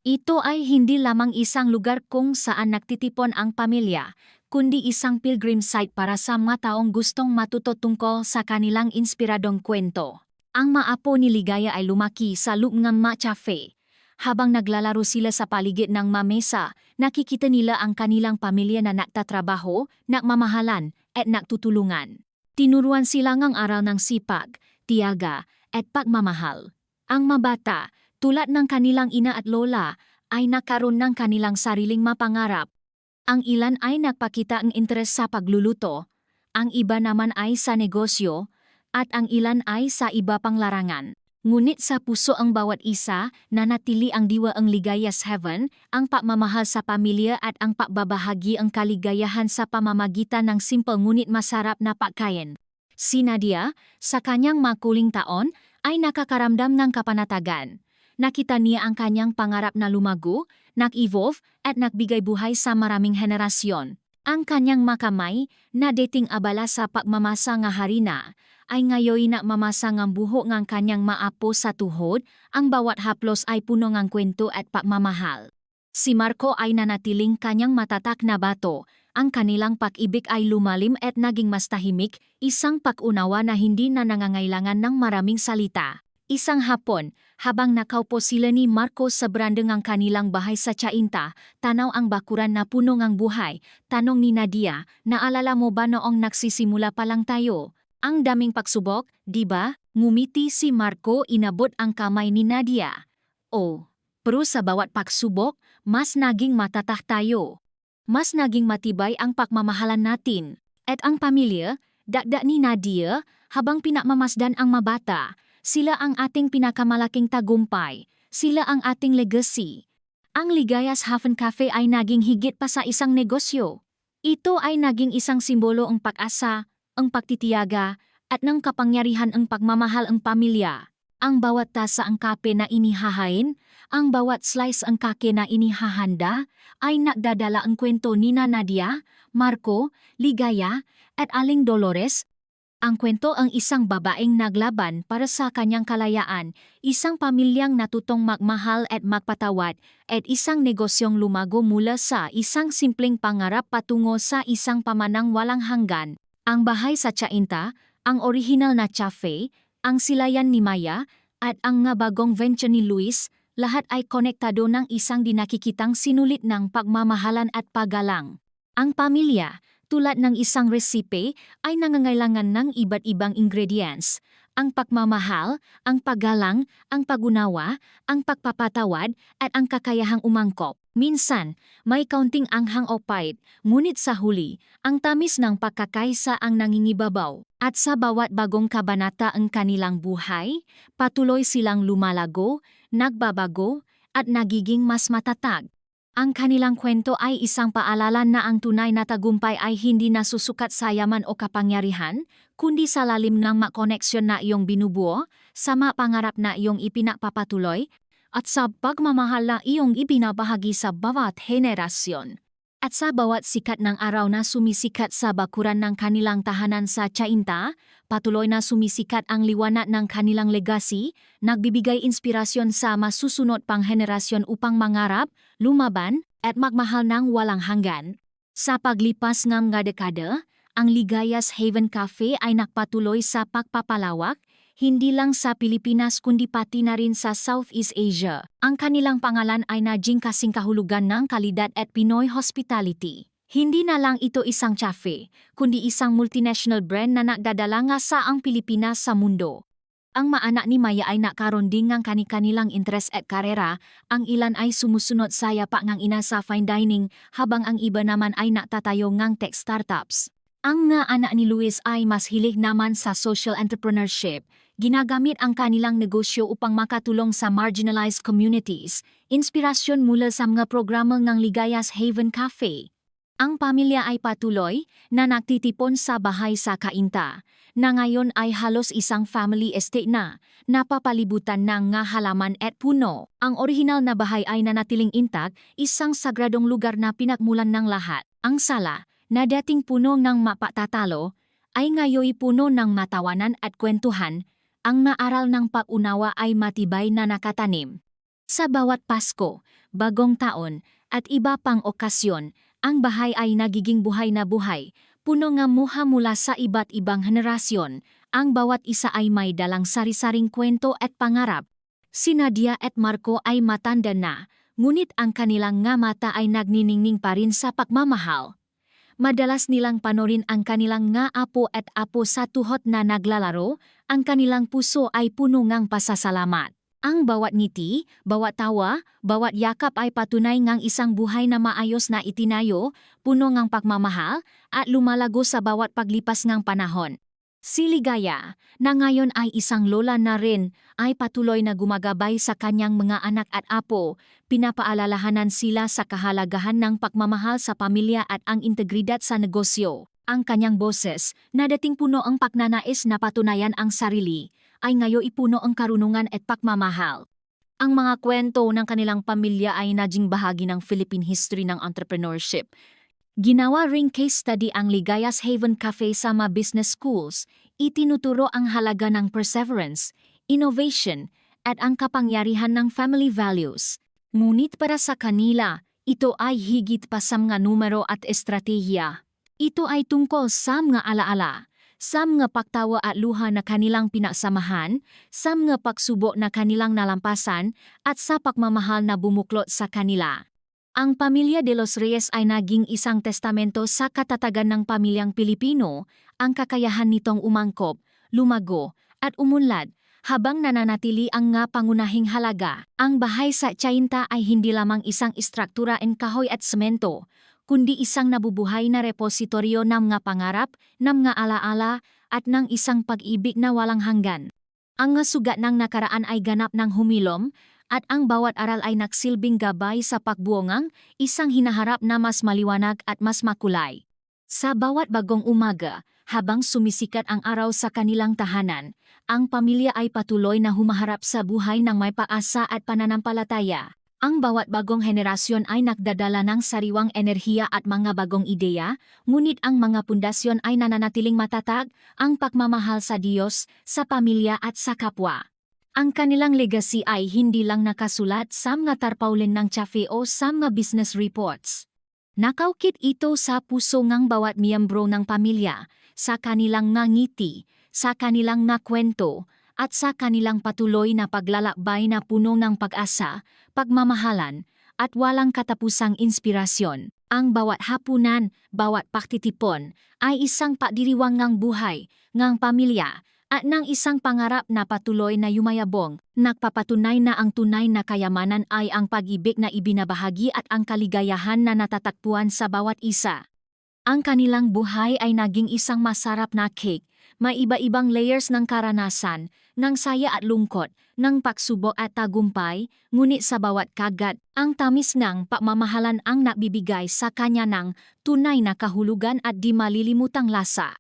S1: Ito ay hindi lamang isang lugar kung saan nagtitipon ang pamilya, kundi isang pilgrim site para sa mga taong gustong matuto tungkol sa kanilang inspiradong kwento. Ang maapo ni Ligaya ay lumaki sa loob ng cafe. Habang naglalaro sila sa paligid ng mamesa, nakikita nila ang kanilang pamilya na nagtatrabaho, nagmamahalan, at nagtutulungan. Tinuruan sila ng aral ng sipag, tiyaga, at pagmamahal. Ang mabata, tulad ng kanilang ina at lola, ay nakaroon ng kanilang sariling mapangarap. Ang ilan ay nagpakita ng interes sa pagluluto, ang iba naman ay sa negosyo, at ang ilan ay sa iba pang larangan. Ngunit sa puso ang bawat isa, nanatili ang diwa ang Ligaya's Heaven, ang pagmamahal sa pamilya at ang pagbabahagi ang kaligayahan sa pamamagitan ng simple ngunit masarap na pagkain. Si Nadia, sa kanyang makuling taon, ay nakakaramdam ng kapanatagan. Nakita niya ang kanyang pangarap na lumago, nag-evolve at nagbigay buhay sa maraming henerasyon. Ang kanyang makamay, na dating abala sa pagmamasa nga harina, ay ngayon na mamasa ng buho ng kanyang maapo sa tuhod, ang bawat haplos ay puno ng kwento at pagmamahal. Si Marco ay nanatiling kanyang matatak na bato, ang kanilang pag-ibig ay lumalim at naging mas tahimik, isang pag-unawa na hindi na nangangailangan ng maraming salita. Isang hapon, habang nakaupo sila ni Marco sa brando ng kanilang bahay sa Cainta, tanaw ang bakuran na puno ng buhay. Tanong ni Nadia, naalala mo ba noong nagsisimula pa lang tayo? Ang daming pagsubok, di ba? Ngumiti si Marco, inabot ang kamay ni Nadia. Oh, pero sa bawat pagsubok, mas naging matatag tayo. Mas naging matibay ang pagmamahalan natin. At ang pamilya, dagdag ni Nadia, habang pinakmamasdan ang mabata, sila ang ating pinakamalaking tagumpay. Sila ang ating legacy. Ang Ligaya's Haven Cafe ay naging higit pa sa isang negosyo. Ito ay naging isang simbolo ng pag-asa, ang pagtitiyaga, at ng kapangyarihan ang pagmamahal ang pamilya. Ang bawat tasa ang kape na inihahain, ang bawat slice ang kake na inihahanda, ay nagdadala ang kwento ni Nadia, Marco, Ligaya, at Aling Dolores. Ang kwento ang isang babaeng naglaban para sa kanyang kalayaan, isang pamilyang natutong magmahal at magpatawad, at isang negosyong lumago mula sa isang simpleng pangarap patungo sa isang pamanang walang hanggan. Ang bahay sa Chainta, ang orihinal na cafe, ang silayan ni Maya, at ang nga bagong venture ni Luis, lahat ay konektado ng isang dinakikitang sinulit ng pagmamahalan at paggalang. Ang pamilya, tulad ng isang resipe, ay nangangailangan ng iba't ibang ingredients. Ang pagmamahal, ang paggalang, ang pagunawa, ang pagpapatawad, at ang kakayahang umangkop. Minsan, may kaunting anghang o pait, ngunit sa huli, ang tamis ng pagkakaisa ang nangingibabaw. At sa bawat bagong kabanata ang kanilang buhay, patuloy silang lumalago, nagbabago, at nagiging mas matatag. Ang kanilang kwento ay isang paalala na ang tunay na tagumpay ay hindi nasusukat sa yaman o kapangyarihan, kundi sa lalim ng makoneksyon na iyong binubuo, sa pangarap na iyong ipinapapatuloy, at sa pagmamahal na iyong ibinabahagi sa bawat henerasyon. At sa bawat sikat ng araw na sumisikat sa bakuran ng kanilang tahanan sa Chainta, patuloy na sumisikat ang liwanag ng kanilang legacy, nagbibigay inspirasyon sa masusunod pang henerasyon upang mangarap, lumaban, at magmahal ng walang hanggan. Sa paglipas ng mga dekada, ang Ligayas Haven Cafe ay nakpatuloy sa pagpapalawak, hindi lang sa Pilipinas kundi pati na rin sa Southeast Asia. Ang kanilang pangalan ay naging kasing kahulugan ng kalidad at Pinoy hospitality. Hindi na lang ito isang cafe, kundi isang multinational brand na nagdadala nga sa ang Pilipinas sa mundo. Ang maanak ni Maya ay nakaroon din ng kani-kanilang interes at karera, ang ilan ay sumusunod sa yapak ng ina sa fine dining, habang ang iba naman ay natatayo ng tech startups. Ang nga anak ni Luis ay mas hilig naman sa social entrepreneurship. Ginagamit ang kanilang negosyo upang makatulong sa marginalized communities, inspirasyon mula sa mga programa ng Ligayas Haven Cafe. Ang pamilya ay patuloy na nagtitipon sa bahay sa Chainta, na ngayon ay halos isang family estate na, napapalibutan ng nga halaman at puno. Ang orihinal na bahay ay nanatiling intact, isang sagradong lugar na pinagmulan ng lahat. Ang sala, na dating puno ng mapatatalo, ay ngayoy puno ng matawanan at kwentuhan. Ang naaral ng pag-unawa ay matibay na nakatanim. Sa bawat Pasko, Bagong Taon, at iba pang okasyon, ang bahay ay nagiging buhay na buhay, puno nga muha mula sa iba't ibang henerasyon. Ang bawat isa ay may dalang sari-saring kwento at pangarap. Si Nadia at Marco ay matanda na, ngunit ang kanilang nga mata ay nagniningning pa rin sa pagmamahal. Madalas nilang panorin ang kanilang nga apo at apo sa tuhod na naglalaro, ang kanilang puso ay puno ngang pasasalamat. Ang bawat ngiti, bawat tawa, bawat yakap ay patunay ngang isang buhay na maayos na itinayo, puno ngang pagmamahal, at lumalago sa bawat paglipas ng panahon. Si Ligaya, na ngayon ay isang lola na rin, ay patuloy na gumagabay sa kanyang mga anak at apo, pinapaalalahanan sila sa kahalagahan ng pagmamahal sa pamilya at ang integridad sa negosyo. Ang kanyang boses, na dating puno ang pagnanais na patunayan ang sarili, ay ngayon ipuno ang karunungan at pagmamahal. Ang mga kwento ng kanilang pamilya ay naging bahagi ng Philippine history ng entrepreneurship. Ginawa ring case study ang Ligayas Haven Cafe sa mga business schools, itinuturo ang halaga ng perseverance, innovation, at ang kapangyarihan ng family values. Ngunit para sa kanila, ito ay higit pa sa mga numero at estratehiya. Ito ay tungkol sa mga alaala, sa mga pagtawa at luha na kanilang pinagsamahan, sa mga pagsubok na kanilang nalampasan, at sa pagmamahal na bumuklot sa kanila. Ang pamilya de los Reyes ay naging isang testamento sa katatagan ng pamilyang Pilipino, ang kakayahan nitong umangkop, lumago, at umunlad, habang nananatili ang nga pangunahing halaga. Ang bahay sa Chainta ay hindi lamang isang istruktura en kahoy at semento, kundi isang nabubuhay na repositoryo ng mga pangarap, ng mga alaala, at ng isang pag-ibig na walang hanggan. Ang nga sugat ng nakaraan ay ganap ng humilom, at ang bawat aral ay nagsilbing gabay sa pagbuongang, isang hinaharap na mas maliwanag at mas makulay. Sa bawat bagong umaga, habang sumisikat ang araw sa kanilang tahanan, ang pamilya ay patuloy na humaharap sa buhay ng may paasa at pananampalataya. Ang bawat bagong henerasyon ay nagdadala ng sariwang enerhiya at mga bagong ideya, ngunit ang mga pundasyon ay nananatiling matatag, ang pagmamahal sa Diyos, sa pamilya at sa kapwa. Ang kanilang legacy ay hindi lang nakasulat sa mga tarpaulin ng cafe o sa mga business reports. Nakaukit ito sa puso ng bawat miyembro ng pamilya, sa kanilang ngiti, sa kanilang kwento, at sa kanilang patuloy na paglalakbay na puno ng pag-asa, pagmamahalan, at walang katapusang inspirasyon. Ang bawat hapunan, bawat paktitipon, ay isang pagdiriwang ng buhay, ng pamilya, at ng isang pangarap na patuloy na yumayabong, nagpapatunay na ang tunay na kayamanan ay ang pag-ibig na ibinabahagi at ang kaligayahan na natatakpuan sa bawat isa. Ang kanilang buhay ay naging isang masarap na cake, may iba-ibang layers ng karanasan, ng saya at lungkot, ng pagsubok at tagumpay, ngunit sa bawat kagat, ang tamis ng pagmamahalan ang nabibigay sa kanya ng tunay na kahulugan at di malilimutang lasa.